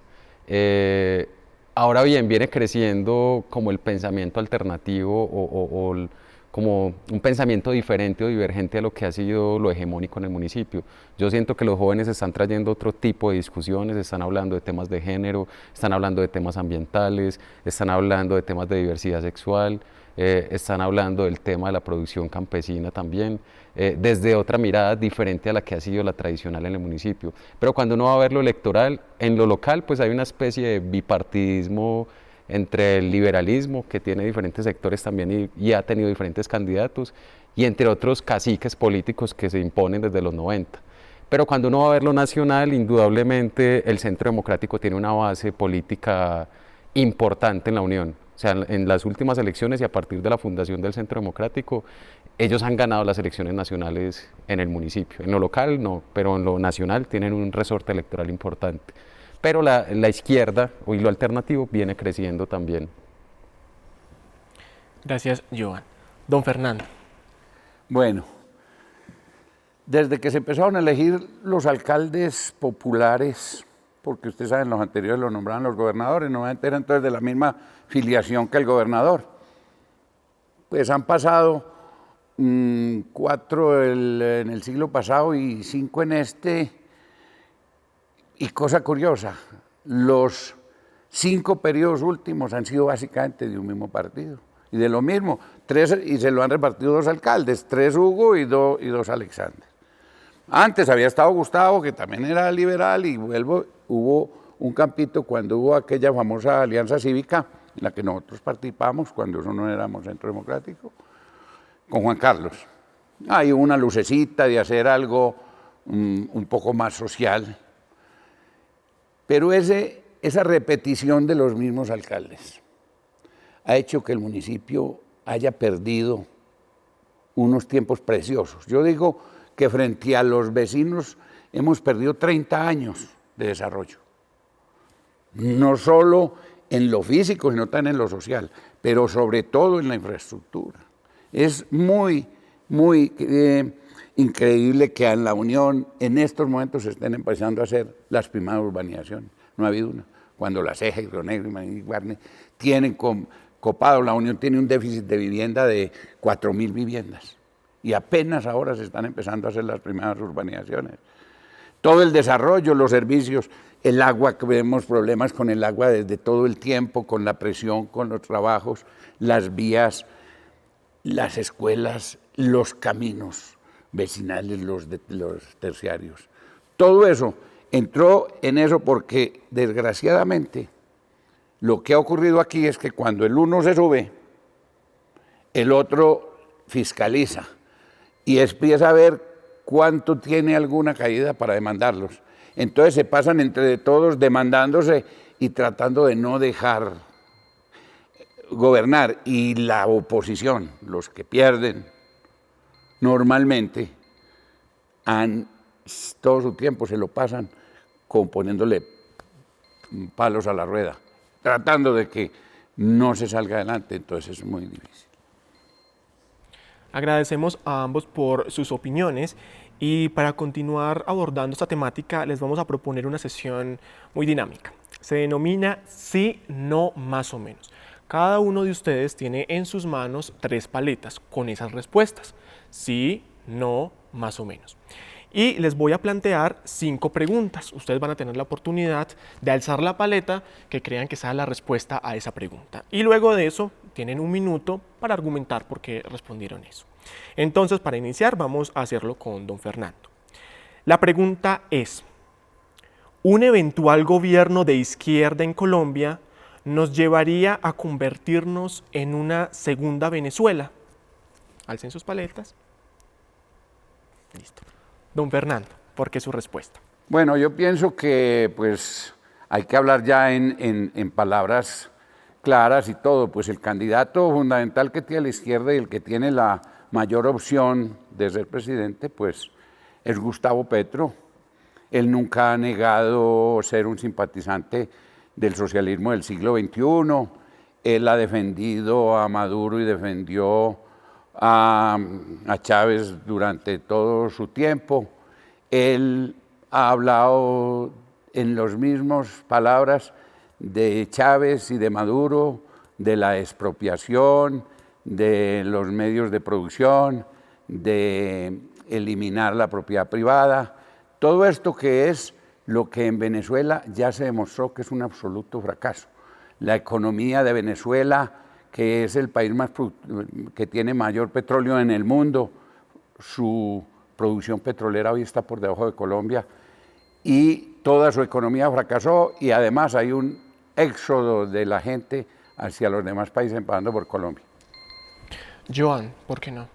Ahora bien, viene creciendo como el pensamiento alternativo como un pensamiento diferente o divergente a lo que ha sido lo hegemónico en el municipio. Yo siento que los jóvenes están trayendo otro tipo de discusiones, están hablando de temas de género, están hablando de temas ambientales, están hablando de temas de diversidad sexual, están hablando del tema de la producción campesina también, desde otra mirada diferente a la que ha sido la tradicional en el municipio. Pero cuando uno va a ver lo electoral, en lo local pues hay una especie de bipartidismo entre el liberalismo, que tiene diferentes sectores también y ha tenido diferentes candidatos, y entre otros caciques políticos que se imponen desde los 90. Pero cuando uno va a ver lo nacional, indudablemente el Centro Democrático tiene una base política importante en la Unión. O sea, en las últimas elecciones y a partir de la fundación del Centro Democrático, ellos han ganado las elecciones nacionales en el municipio. En lo local no, pero en lo nacional tienen un resorte electoral importante. Pero la izquierda y lo alternativo viene creciendo también. Gracias, Joan. Don Fernando. Bueno, desde que se empezaron a elegir los alcaldes populares, porque ustedes saben, los anteriores los nombraban los gobernadores, normalmente eran entonces de la misma filiación que el gobernador. Pues han pasado 4 en el siglo pasado y 5 en este. Y cosa curiosa, los 5 periodos últimos han sido básicamente de un mismo partido. Y de lo mismo, 3, y se lo han repartido 2 alcaldes, 3 Hugo y 2 Alexander. Antes había estado Gustavo, que también era liberal, y hubo un campito cuando hubo aquella famosa alianza cívica, en la que nosotros participamos, cuando eso no éramos Centro Democrático, con Juan Carlos. Hay una lucecita de hacer algo un poco más social. Pero esa repetición de los mismos alcaldes ha hecho que el municipio haya perdido unos tiempos preciosos. Yo digo que frente a los vecinos hemos perdido 30 años de desarrollo. No solo en lo físico, sino también en lo social, pero sobre todo en la infraestructura. Es muy increíble que en la Unión en estos momentos se estén empezando a hacer las primeras urbanizaciones. No ha habido una. Cuando La Ceja y Río Negro y Guarne tienen copado, la Unión tiene un déficit de vivienda de 4.000 viviendas. Y apenas ahora se están empezando a hacer las primeras urbanizaciones. Todo el desarrollo, los servicios, el agua, que vemos problemas con el agua desde todo el tiempo, con la presión, con los trabajos, las vías, las escuelas, los caminos vecinales, los terciarios. Todo eso entró en eso porque, desgraciadamente, lo que ha ocurrido aquí es que cuando el uno se sube, el otro fiscaliza y empieza a ver cuánto tiene alguna caída para demandarlos. Entonces se pasan entre todos demandándose y tratando de no dejar gobernar. Y la oposición, los que pierden, normalmente todo su tiempo se lo pasan poniéndole palos a la rueda, tratando de que no se salga adelante, entonces es muy difícil. Agradecemos a ambos por sus opiniones y para continuar abordando esta temática les vamos a proponer una sesión muy dinámica. Se denomina Sí, No, Más o Menos. Cada uno de ustedes tiene en sus manos 3 paletas con esas respuestas. Sí, no, más o menos. Y les voy a plantear 5 preguntas. Ustedes van a tener la oportunidad de alzar la paleta que crean que sea la respuesta a esa pregunta. Y luego de eso tienen 1 minuto para argumentar por qué respondieron eso. Entonces, para iniciar, vamos a hacerlo con don Fernando. La pregunta es, ¿un eventual gobierno de izquierda en Colombia nos llevaría a convertirnos en una segunda Venezuela? Alcen sus paletas. Listo. Don Fernando, ¿por qué su respuesta? Bueno, yo pienso que pues hay que hablar ya en palabras claras y todo. Pues el candidato fundamental que tiene la izquierda y el que tiene la mayor opción de ser presidente, pues es Gustavo Petro. Él nunca ha negado ser un simpatizante del socialismo del siglo XXI. Él ha defendido a Maduro y defendió a Chávez durante todo su tiempo. Él ha hablado en las mismas palabras de Chávez y de Maduro, de la expropiación, de los medios de producción, de eliminar la propiedad privada. Todo esto que es lo que en Venezuela ya se demostró que es un absoluto fracaso. La economía de Venezuela, que es el país que tiene mayor petróleo en el mundo, su producción petrolera hoy está por debajo de Colombia y toda su economía fracasó y además hay un éxodo de la gente hacia los demás países, empezando por Colombia. Joan, ¿por qué no?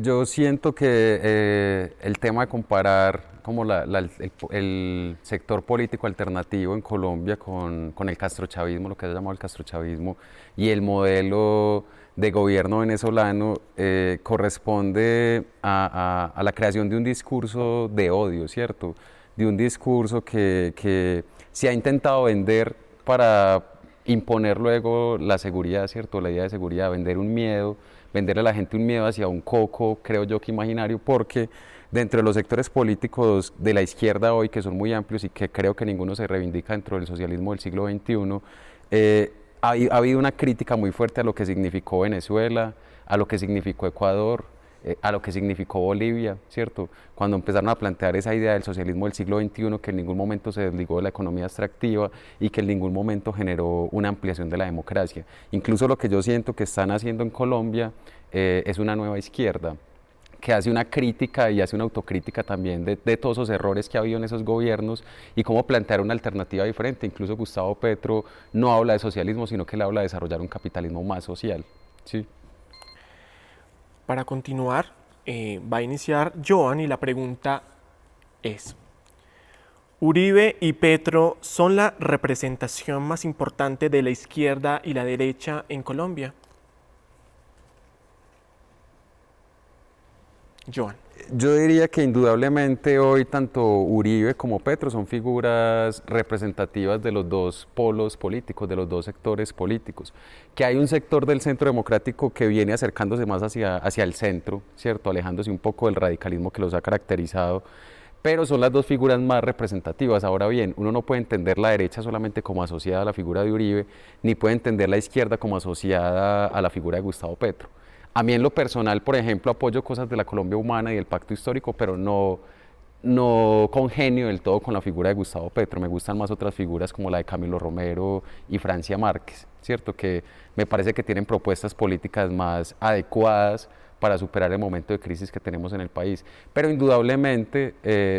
Yo siento que el tema de comparar como el sector político alternativo en Colombia con el castrochavismo, lo que se llama el castrochavismo, y el modelo de gobierno venezolano corresponde a la creación de un discurso de odio, ¿cierto? De un discurso que se ha intentado vender para imponer luego la seguridad, ¿cierto? La idea de seguridad, vender un miedo, venderle a la gente un miedo hacia un coco, creo yo que imaginario, porque dentro de los sectores políticos de la izquierda hoy, que son muy amplios y que creo que ninguno se reivindica dentro del socialismo del siglo XXI, ha habido una crítica muy fuerte a lo que significó Venezuela, a lo que significó Ecuador, a lo que significó Bolivia, ¿cierto? Cuando empezaron a plantear esa idea del socialismo del siglo XXI que en ningún momento se desligó de la economía extractiva y que en ningún momento generó una ampliación de la democracia. Incluso lo que yo siento que están haciendo en Colombia es una nueva izquierda, que hace una crítica y hace una autocrítica también de todos esos errores que ha habido en esos gobiernos y cómo plantear una alternativa diferente. Incluso Gustavo Petro no habla de socialismo, sino que él habla de desarrollar un capitalismo más social, ¿sí? Para continuar, va a iniciar Joan y la pregunta es: ¿Uribe y Petro son la representación más importante de la izquierda y la derecha en Colombia? Joan. Yo diría que indudablemente hoy tanto Uribe como Petro son figuras representativas de los dos polos políticos, de los dos sectores políticos. Que hay un sector del centro democrático que viene acercándose más hacia el centro, ¿cierto? Alejándose un poco del radicalismo que los ha caracterizado, pero son las dos figuras más representativas. Ahora bien, uno no puede entender la derecha solamente como asociada a la figura de Uribe, ni puede entender la izquierda como asociada a la figura de Gustavo Petro. A mí en lo personal, por ejemplo, apoyo cosas de la Colombia humana y del pacto histórico, pero no congenio del todo con la figura de Gustavo Petro. Me gustan más otras figuras como la de Camilo Romero y Francia Márquez, ¿cierto? Que me parece que tienen propuestas políticas más adecuadas para superar el momento de crisis que tenemos en el país. Pero indudablemente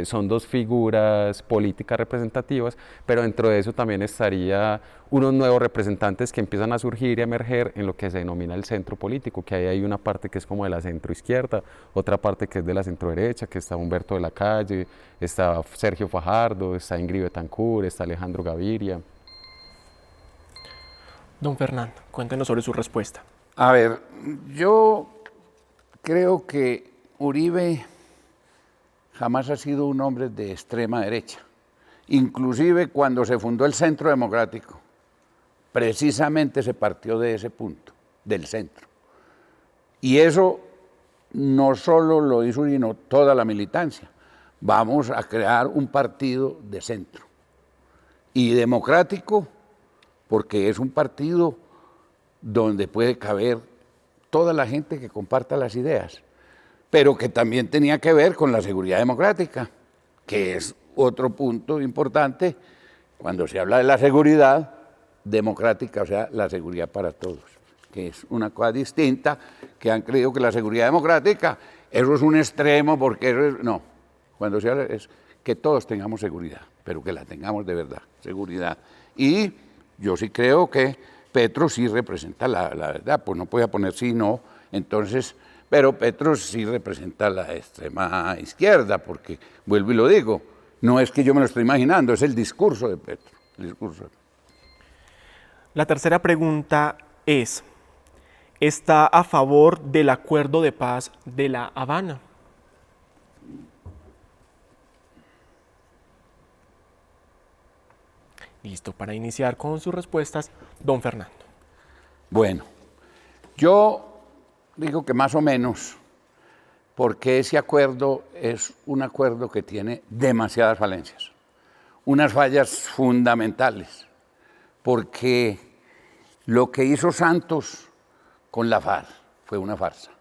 son dos figuras políticas representativas, pero dentro de eso también estaría unos nuevos representantes que empiezan a surgir y a emerger en lo que se denomina el centro político, que ahí hay una parte que es como de la centroizquierda, otra parte que es de la centroderecha, que está Humberto de la Calle, está Sergio Fajardo, está Ingrid Betancourt, está Alejandro Gaviria. Don Fernando, cuéntenos sobre su respuesta. A ver, yo creo que Uribe jamás ha sido un hombre de extrema derecha. Inclusive cuando se fundó el Centro Democrático, precisamente se partió de ese punto, del centro. Y eso no solo lo hizo, sino toda la militancia. Vamos a crear un partido de centro. Y democrático, porque es un partido donde puede caber toda la gente que comparta las ideas, pero que también tenía que ver con la seguridad democrática, que es otro punto importante cuando se habla de la seguridad democrática, o sea, la seguridad para todos, que es una cosa distinta, que han creído que la seguridad democrática, eso es un extremo, porque eso es, no, cuando se habla es que todos tengamos seguridad, pero que la tengamos de verdad, seguridad. Y yo sí creo que Petro sí representa la verdad, pues no podía poner sí, no, entonces, pero Petro sí representa la extrema izquierda, porque, vuelvo y lo digo, no es que yo me lo estoy imaginando, es el discurso de Petro, el discurso. La tercera pregunta es, ¿está a favor del acuerdo de paz de La Habana? Listo, para iniciar con sus respuestas, don Fernando. Bueno, yo digo que más o menos, porque ese acuerdo es un acuerdo que tiene demasiadas falencias, unas fallas fundamentales, porque lo que hizo Santos con la FARC fue una farsa.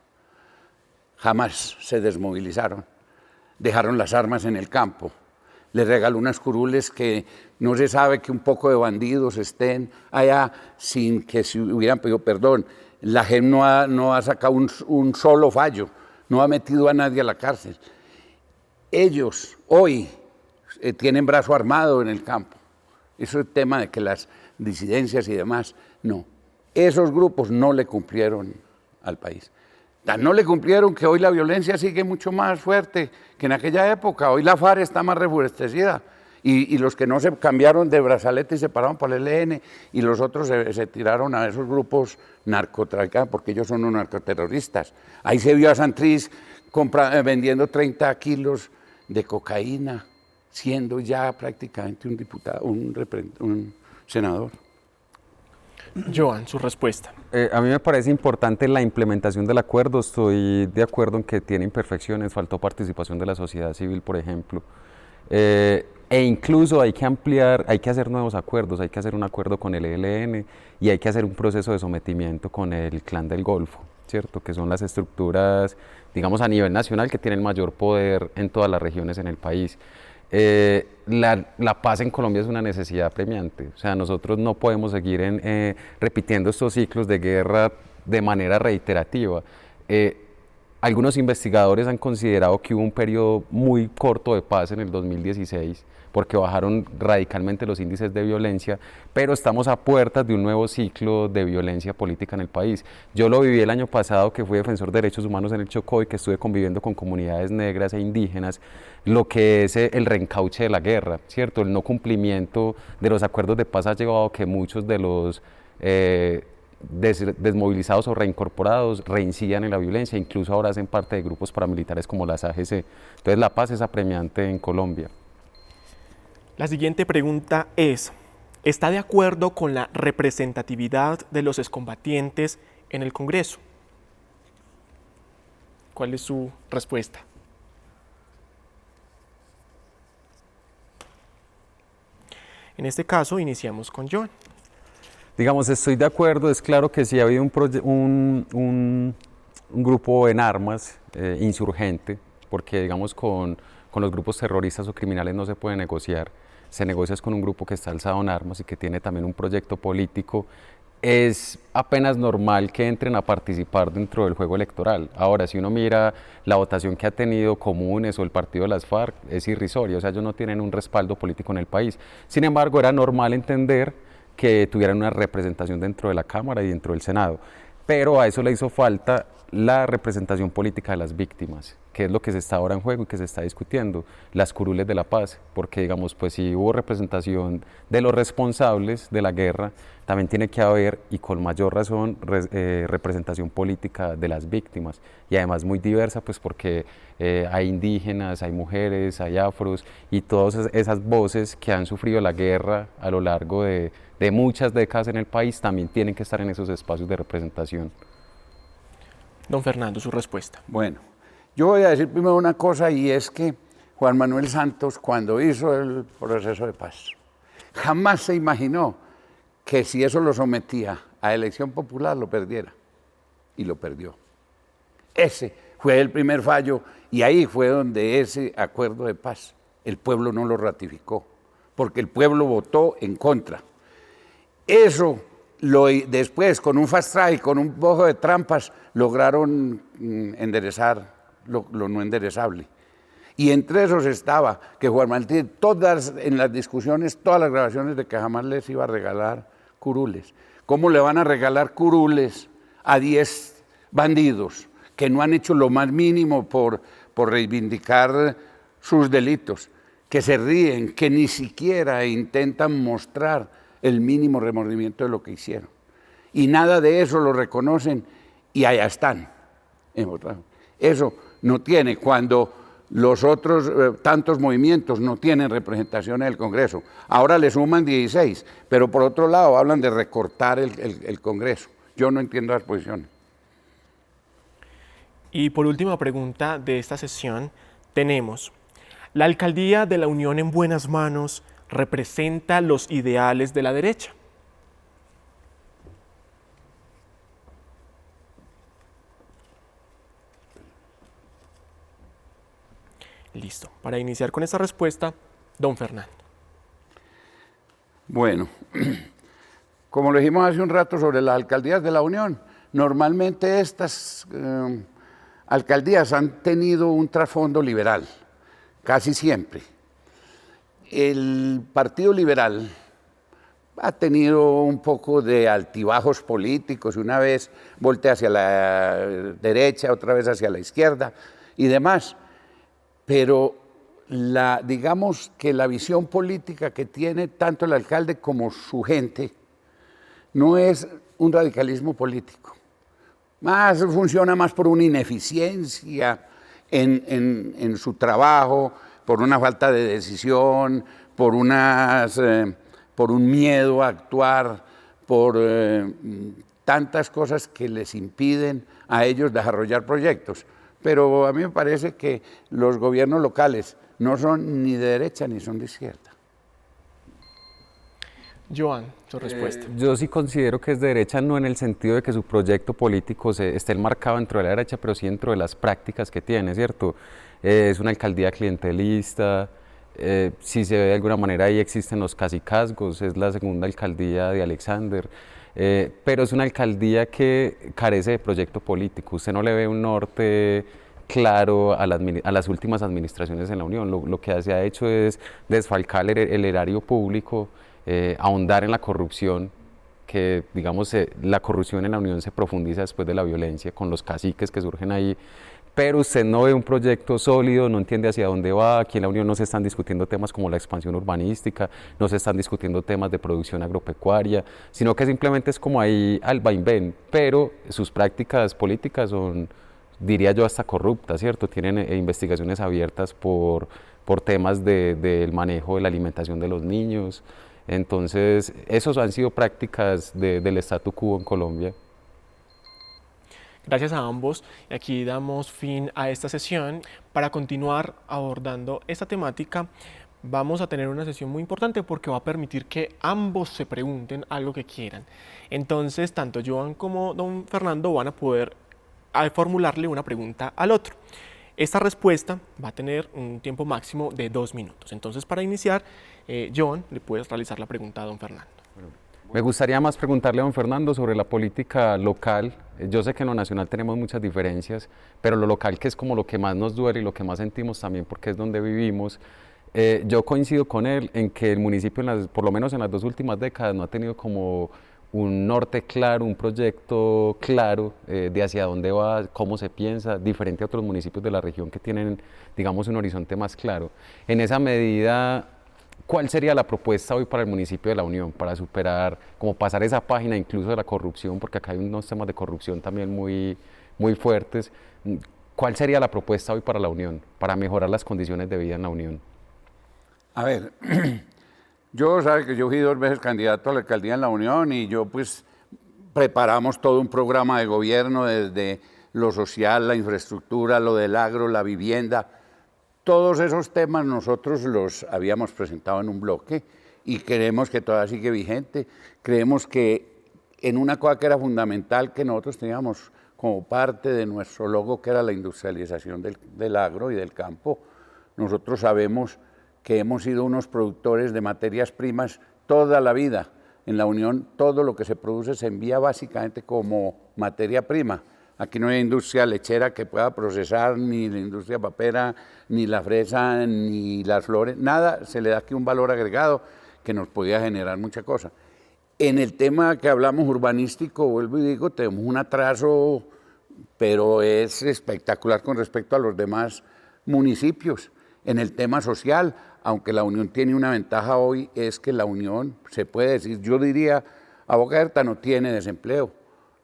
Jamás se desmovilizaron, dejaron las armas en el campo, le regaló unas curules que no se sabe que un poco de bandidos estén allá sin que se hubieran pedido perdón. La JEP no ha sacado un solo fallo, no ha metido a nadie a la cárcel. Ellos hoy tienen brazo armado en el campo. Eso es el tema de que las disidencias y demás, no. Esos grupos no le cumplieron al país. No le cumplieron que hoy la violencia sigue mucho más fuerte que en aquella época. Hoy la FARC está más rejuvenecida y los que no se cambiaron de brazalete y se pararon para el ELN y los otros se tiraron a esos grupos narcotraficantes porque ellos son unos narcoterroristas. Ahí se vio a Santrich vendiendo 30 kilos de cocaína, siendo ya prácticamente un diputado, un senador. Joan, su respuesta. A mí me parece importante la implementación del acuerdo. Estoy de acuerdo en que tiene imperfecciones, faltó participación de la sociedad civil, por ejemplo. E incluso hay que ampliar, hay que hacer nuevos acuerdos, hay que hacer un acuerdo con el ELN y hay que hacer un proceso de sometimiento con el Clan del Golfo, ¿cierto? Que son las estructuras, digamos, a nivel nacional que tienen mayor poder en todas las regiones en el país. La paz en Colombia es una necesidad apremiante, o sea, nosotros no podemos seguir repitiendo estos ciclos de guerra de manera reiterativa. Algunos investigadores han considerado que hubo un periodo muy corto de paz en el 2016 porque bajaron radicalmente los índices de violencia, pero estamos a puertas de un nuevo ciclo de violencia política en el país. Yo lo viví el año pasado, que fui defensor de derechos humanos en el Chocó y que estuve conviviendo con comunidades negras e indígenas, lo que es el reencauche de la guerra, ¿cierto? El no cumplimiento de los acuerdos de paz ha llevado a que muchos de los desmovilizados o reincorporados reincidan en la violencia, incluso ahora hacen parte de grupos paramilitares como las AGC. Entonces la paz es apremiante en Colombia. La siguiente pregunta es, ¿está de acuerdo con la representatividad de los excombatientes en el Congreso? ¿Cuál es su respuesta? En este caso, iniciamos con Joan. Digamos, estoy de acuerdo, es claro que sí ha habido un grupo en armas insurgente, porque digamos con los grupos terroristas o criminales no se puede negociar, se negocia con un grupo que está alzado en armas y que tiene también un proyecto político. Es apenas normal que entren a participar dentro del juego electoral. Ahora, si uno mira la votación que ha tenido Comunes o el partido de las FARC, es irrisoria, o sea, ellos no tienen un respaldo político en el país. Sin embargo, era normal entender que tuvieran una representación dentro de la Cámara y dentro del Senado, pero a eso le hizo falta la representación política de las víctimas, que es lo que se está ahora en juego y que se está discutiendo, las curules de la paz, porque digamos, pues si hubo representación de los responsables de la guerra, también tiene que haber, y con mayor razón, representación política de las víctimas, y además muy diversa, pues porque hay indígenas, hay mujeres, hay afros, y todas esas voces que han sufrido la guerra a lo largo de muchas décadas en el país, también tienen que estar en esos espacios de representación. Don Fernando, su respuesta. Bueno, yo voy a decir primero una cosa, y es que Juan Manuel Santos, cuando hizo el proceso de paz, jamás se imaginó que si eso lo sometía a elección popular lo perdiera, y lo perdió. Ese fue el primer fallo, y ahí fue donde ese acuerdo de paz, el pueblo no lo ratificó, porque el pueblo votó en contra. Eso después, con un fast track, con un poco de trampas, lograron enderezar lo no enderezable. Y entre esos estaba que Juan Manuel, en las discusiones, todas las grabaciones de que jamás les iba a regalar curules. ¿Cómo le van a regalar curules a 10 bandidos que no han hecho lo más mínimo por reivindicar sus delitos? Que se ríen, que ni siquiera intentan mostrar el mínimo remordimiento de lo que hicieron. Y nada de eso lo reconocen y allá están. Eso no tiene cuando los otros tantos movimientos no tienen representación en el Congreso. Ahora le suman 16, pero por otro lado hablan de recortar el Congreso. Yo no entiendo las posiciones. Y por última pregunta de esta sesión tenemos: ¿la alcaldía de la Unión en buenas manos representa los ideales de la derecha? Listo. Para iniciar con esta respuesta, don Fernando. Bueno, como lo dijimos hace un rato sobre las alcaldías de la Unión, normalmente estas alcaldías han tenido un trasfondo liberal, casi siempre. El Partido Liberal ha tenido un poco de altibajos políticos, una vez voltea hacia la derecha, otra vez hacia la izquierda y demás, pero digamos que la visión política que tiene tanto el alcalde como su gente no es un radicalismo político, funciona más por una ineficiencia en su trabajo, por una falta de decisión, por un miedo a actuar, por tantas cosas que les impiden a ellos desarrollar proyectos. Pero a mí me parece que los gobiernos locales no son ni de derecha ni son de izquierda. Joan, su respuesta. Yo sí considero que es de derecha, no en el sentido de que su proyecto político esté enmarcado dentro de la derecha, pero sí dentro de las prácticas que tiene, ¿cierto? Es una alcaldía clientelista, si se ve de alguna manera ahí existen los cacicazgos, es la segunda alcaldía de Alexander, pero es una alcaldía que carece de proyecto político. Usted no le ve un norte claro a las últimas administraciones en la Unión. Lo que se ha hecho es desfalcar el erario público, ahondar en la corrupción, que digamos la corrupción en la Unión se profundiza después de la violencia con los caciques que surgen ahí, pero usted no ve un proyecto sólido, no entiende hacia dónde va. Aquí en la Unión no se están discutiendo temas como la expansión urbanística, no se están discutiendo temas de producción agropecuaria, sino que simplemente es como ahí al vaivén, pero sus prácticas políticas son, diría yo, hasta corruptas, ¿cierto? Tienen investigaciones abiertas por temas del manejo de la alimentación de los niños. Entonces, esos han sido prácticas del statu quo en Colombia. Gracias a ambos. Aquí damos fin a esta sesión. Para continuar abordando esta temática, vamos a tener una sesión muy importante porque va a permitir que ambos se pregunten algo que quieran. Entonces, tanto Joan como don Fernando van a poder formularle una pregunta al otro. Esta respuesta va a tener un tiempo máximo de 2 minutos. Entonces, para iniciar, Joan, le puedes realizar la pregunta a don Fernando. Me gustaría más preguntarle a don Fernando sobre la política local. Yo sé que en lo nacional tenemos muchas diferencias, pero lo local, que es como lo que más nos duele y lo que más sentimos también porque es donde vivimos, yo coincido con él en que el municipio, por lo menos en las 2 últimas décadas, no ha tenido como un norte claro, un proyecto claro de hacia dónde va, cómo se piensa, diferente a otros municipios de la región que tienen, digamos, un horizonte más claro. En esa medida, ¿cuál sería la propuesta hoy para el municipio de La Unión para superar, como pasar esa página incluso de la corrupción, porque acá hay unos temas de corrupción también muy fuertes? ¿Cuál sería la propuesta hoy para La Unión, para mejorar las condiciones de vida en La Unión? A ver, yo fui 2 veces candidato a la alcaldía en La Unión y yo pues preparamos todo un programa de gobierno desde lo social, la infraestructura, lo del agro, la vivienda. Todos esos temas nosotros los habíamos presentado en un bloque y creemos que todavía sigue vigente. Creemos que en una cosa que era fundamental que nosotros teníamos como parte de nuestro logo, que era la industrialización del agro y del campo, nosotros sabemos que hemos sido unos productores de materias primas toda la vida. En La Unión todo lo que se produce se envía básicamente como materia prima. Aquí no hay industria lechera que pueda procesar, ni la industria papera, ni la fresa, ni las flores, nada, se le da aquí un valor agregado que nos podía generar mucha cosa. En el tema que hablamos urbanístico, vuelvo y digo, tenemos un atraso, pero es espectacular con respecto a los demás municipios. En el tema social, aunque la Unión tiene una ventaja hoy, es que la Unión, se puede decir, yo diría, a boca abierta no tiene desempleo.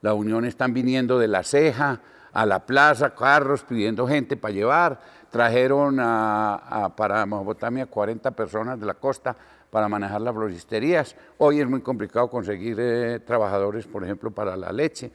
La Unión están viniendo de La Ceja a la plaza, carros pidiendo gente para llevar. Trajeron para Mesopotamia 40 personas de la costa para manejar las floristerías. Hoy es muy complicado conseguir trabajadores, por ejemplo, para la leche.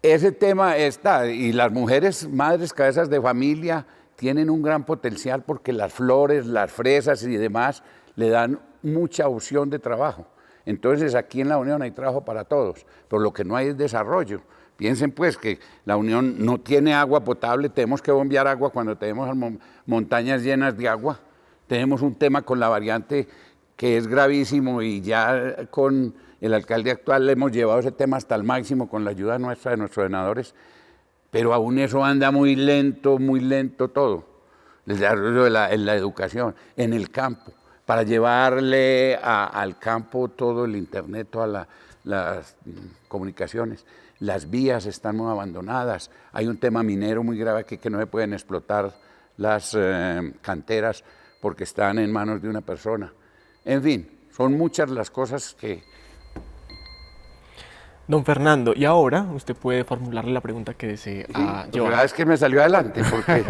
Ese tema está, y las mujeres, madres, cabezas de familia, tienen un gran potencial porque las flores, las fresas y demás le dan mucha opción de trabajo. Entonces aquí en la Unión hay trabajo para todos, pero lo que no hay es desarrollo. Piensen pues que la Unión no tiene agua potable, tenemos que bombear agua cuando tenemos montañas llenas de agua. Tenemos un tema con la variante que es gravísimo y ya con el alcalde actual le hemos llevado ese tema hasta el máximo con la ayuda nuestra, de nuestros senadores, pero aún eso anda muy lento todo. El desarrollo en la educación, en el campo, para llevarle al campo todo el internet, todas las comunicaciones. Las vías están muy abandonadas, hay un tema minero muy grave aquí que no se pueden explotar las canteras porque están en manos de una persona. En fin, son muchas las cosas que... Don Fernando, y ahora usted puede formularle la pregunta que desee a Joan. La verdad es que me salió adelante, porque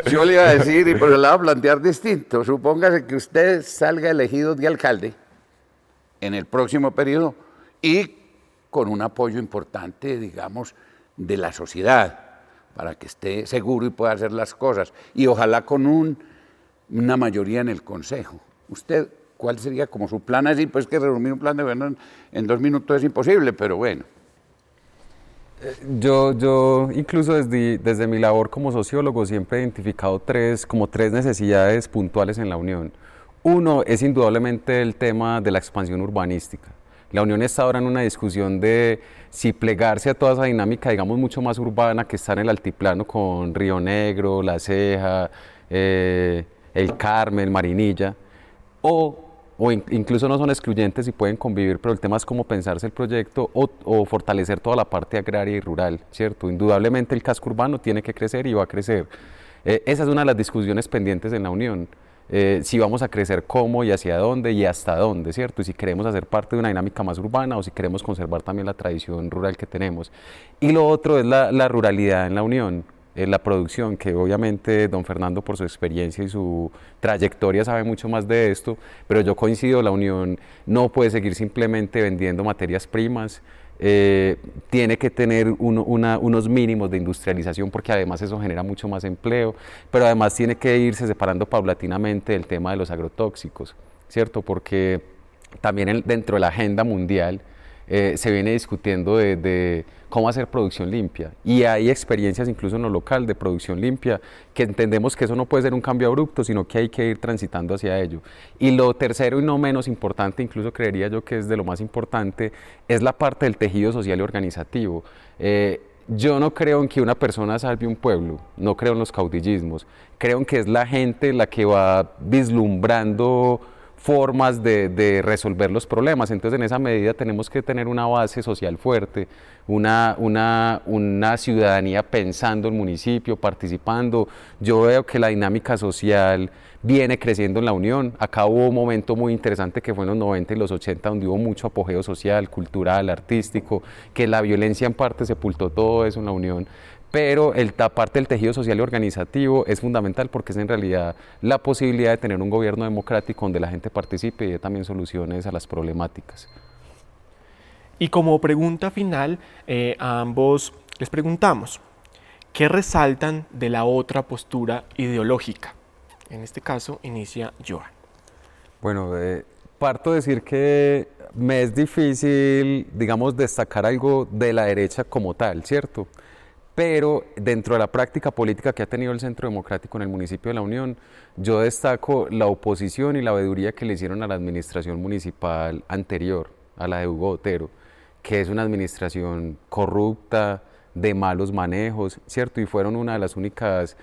yo le iba a decir, y pero le iba a plantear distinto. Supóngase que usted salga elegido de alcalde en el próximo periodo y con un apoyo importante, digamos, de la sociedad, para que esté seguro y pueda hacer las cosas, y ojalá con una mayoría en el Consejo. ¿Usted cuál sería como su plan así? Pues que resumir un plan de gobierno en 2 minutos es imposible, pero bueno. Yo incluso desde mi labor como sociólogo siempre he identificado tres necesidades puntuales en la Unión. Uno es indudablemente el tema de la expansión urbanística. La Unión está ahora en una discusión de si plegarse a toda esa dinámica, digamos, mucho más urbana que está en el altiplano con Río Negro, La Ceja, El Carmen, Marinilla, o incluso no son excluyentes y pueden convivir, pero el tema es cómo pensarse el proyecto o fortalecer toda la parte agraria y rural, ¿cierto? Indudablemente el casco urbano tiene que crecer y va a crecer. Esa es una de las discusiones pendientes en la Unión. Si vamos a crecer cómo y hacia dónde y hasta dónde, ¿cierto? Y si queremos hacer parte de una dinámica más urbana o si queremos conservar también la tradición rural que tenemos. Y lo otro es la ruralidad en la Unión, la producción, que obviamente don Fernando por su experiencia y su trayectoria sabe mucho más de esto, pero yo coincido, la Unión no puede seguir simplemente vendiendo materias primas, tiene que tener unos mínimos de industrialización porque además eso genera mucho más empleo, pero además tiene que irse separando paulatinamente el tema de los agrotóxicos, ¿cierto? Porque también dentro de la agenda mundial se viene discutiendo de cómo hacer producción limpia y hay experiencias incluso en lo local de producción limpia que entendemos que eso no puede ser un cambio abrupto, sino que hay que ir transitando hacia ello. Y lo tercero y no menos importante, incluso creería yo que es de lo más importante, es la parte del tejido social y organizativo. Yo no creo en que una persona salve un pueblo, no creo en los caudillismos, creo en que es la gente la que va vislumbrando formas de resolver los problemas. Entonces en esa medida tenemos que tener una base social fuerte, una ciudadanía pensando el municipio, participando. Yo veo que la dinámica social viene creciendo en la Unión. Acá hubo un momento muy interesante que fue en los 90 y los 80 donde hubo mucho apogeo social, cultural, artístico, que la violencia en parte sepultó todo eso en la Unión. Pero la parte del tejido social y organizativo es fundamental porque es en realidad la posibilidad de tener un gobierno democrático donde la gente participe y dé también soluciones a las problemáticas. Y como pregunta final, a ambos les preguntamos, ¿qué resaltan de la otra postura ideológica? En este caso, inicia Joan. Bueno, parto de decir que me es difícil, digamos, destacar algo de la derecha como tal, ¿cierto? Pero dentro de la práctica política que ha tenido el Centro Democrático en el municipio de La Unión, yo destaco la oposición y la veeduría que le hicieron a la administración municipal anterior, a la de Hugo Otero, que es una administración corrupta, de malos manejos, ¿cierto? Y fueron una de las únicas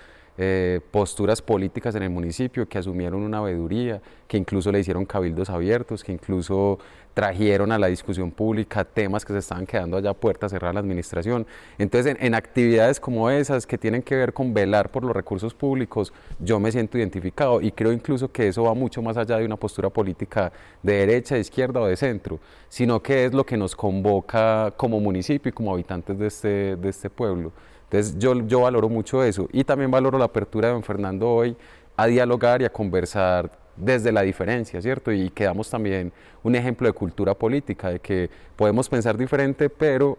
posturas políticas en el municipio, que asumieron una veeduría, que incluso le hicieron cabildos abiertos, que incluso trajeron a la discusión pública temas que se estaban quedando allá a puerta cerrada en la administración. Entonces, en actividades como esas que tienen que ver con velar por los recursos públicos, yo me siento identificado y creo incluso que eso va mucho más allá de una postura política de derecha, de izquierda o de centro, sino que es lo que nos convoca como municipio y como habitantes de este pueblo. Entonces yo valoro mucho eso y también valoro la apertura de don Fernando hoy a dialogar y a conversar desde la diferencia, ¿cierto? Y que damos también un ejemplo de cultura política, de que podemos pensar diferente, pero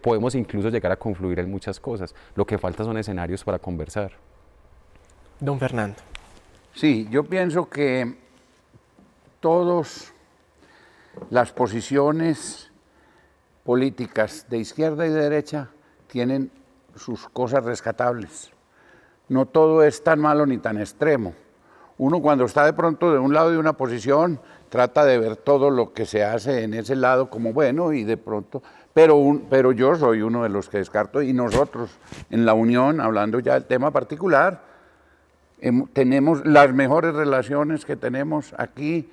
podemos incluso llegar a confluir en muchas cosas. Lo que falta son escenarios para conversar. Don Fernando. Sí, yo pienso que todas las posiciones políticas de izquierda y de derecha tienen sus cosas rescatables. No todo es tan malo ni tan extremo. Uno cuando está de pronto de un lado de una posición trata de ver todo lo que se hace en ese lado como bueno y de pronto, pero yo soy uno de los que descarto y nosotros en la Unión, hablando ya del tema particular, tenemos las mejores relaciones que tenemos aquí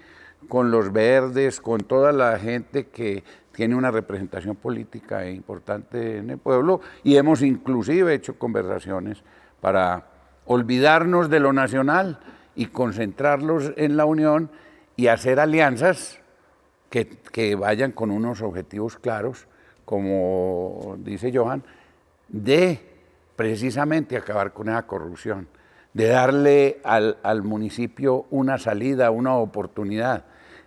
con los verdes, con toda la gente que tiene una representación política importante en el pueblo y hemos inclusive hecho conversaciones para olvidarnos de lo nacional y concentrarlos en la Unión y hacer alianzas que vayan con unos objetivos claros, como dice Johan, de precisamente acabar con esa corrupción, de darle al municipio una salida, una oportunidad,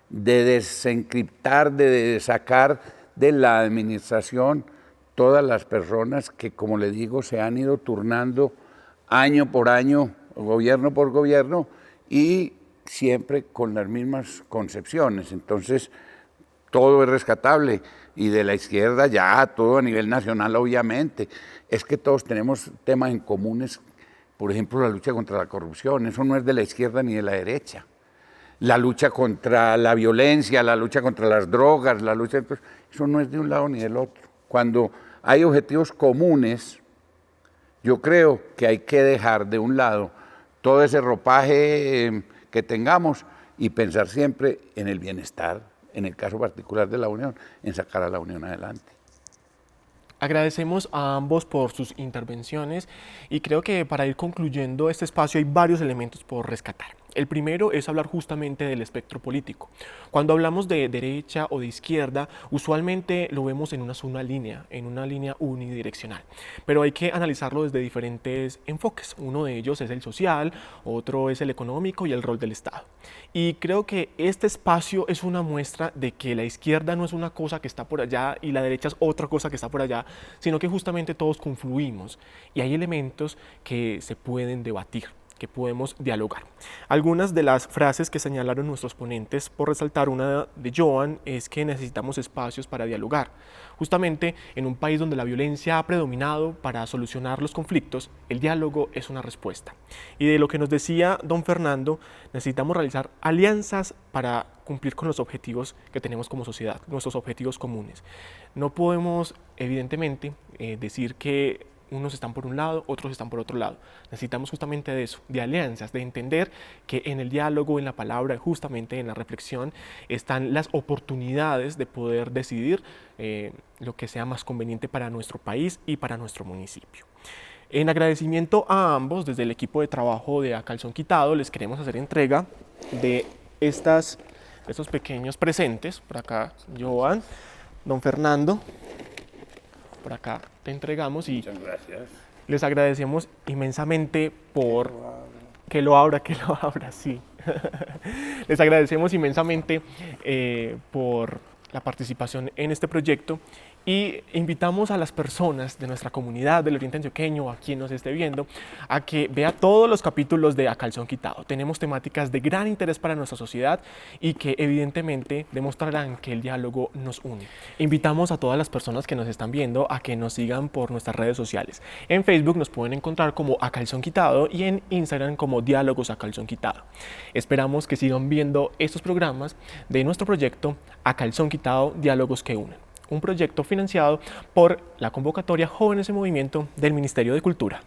de desencriptar, de sacar de la administración todas las personas que, como le digo, se han ido turnando año por año, gobierno por gobierno, y siempre con las mismas concepciones. Entonces, todo es rescatable, y de la izquierda ya, todo a nivel nacional, obviamente. Es que todos tenemos temas en comunes, por ejemplo, la lucha contra la corrupción, eso no es de la izquierda ni de la derecha. La lucha contra la violencia, la lucha contra las drogas, la lucha, eso no es de un lado ni del otro. Cuando hay objetivos comunes, yo creo que hay que dejar de un lado todo ese ropaje que tengamos y pensar siempre en el bienestar, en el caso particular de la Unión, en sacar a la Unión adelante. Agradecemos a ambos por sus intervenciones y creo que para ir concluyendo este espacio hay varios elementos por rescatar. El primero es hablar justamente del espectro político. Cuando hablamos de derecha o de izquierda, usualmente lo vemos en una sola línea, en una línea unidireccional. Pero hay que analizarlo desde diferentes enfoques. Uno de ellos es el social, otro es el económico y el rol del Estado. Y creo que este espacio es una muestra de que la izquierda no es una cosa que está por allá y la derecha es otra cosa que está por allá, sino que justamente todos confluimos y hay elementos que se pueden debatir, que podemos dialogar. Algunas de las frases que señalaron nuestros ponentes, por resaltar una de Johan, es que necesitamos espacios para dialogar. Justamente en un país donde la violencia ha predominado para solucionar los conflictos, el diálogo es una respuesta. Y de lo que nos decía don Fernando, necesitamos realizar alianzas para cumplir con los objetivos que tenemos como sociedad, nuestros objetivos comunes. No podemos, evidentemente, decir que unos están por un lado, otros están por otro lado. Necesitamos justamente de eso, de alianzas, de entender que en el diálogo, en la palabra, justamente en la reflexión, están las oportunidades de poder decidir lo que sea más conveniente para nuestro país y para nuestro municipio. En agradecimiento a ambos, desde el equipo de trabajo de A Calzón Quitado, les queremos hacer entrega de estos pequeños presentes. Por acá, Johan, don Fernando, por acá te entregamos y muchas gracias. Les agradecemos inmensamente por que lo abra, sí. Les agradecemos inmensamente por la participación en este proyecto y invitamos a las personas de nuestra comunidad del Oriente Antioqueño, a quien nos esté viendo, a que vea todos los capítulos de A Calzón Quitado. Tenemos temáticas de gran interés para nuestra sociedad y que evidentemente demostrarán que el diálogo nos une. Invitamos a todas las personas que nos están viendo a que nos sigan por nuestras redes sociales. En Facebook nos pueden encontrar como A Calzón Quitado y en Instagram como Diálogos A Calzón Quitado. Esperamos que sigan viendo estos programas de nuestro proyecto A Calzón Quitado, Diálogos que Unen. Un proyecto financiado por la convocatoria Jóvenes en Movimiento del Ministerio de Cultura.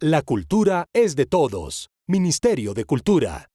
La cultura es de todos. Ministerio de Cultura.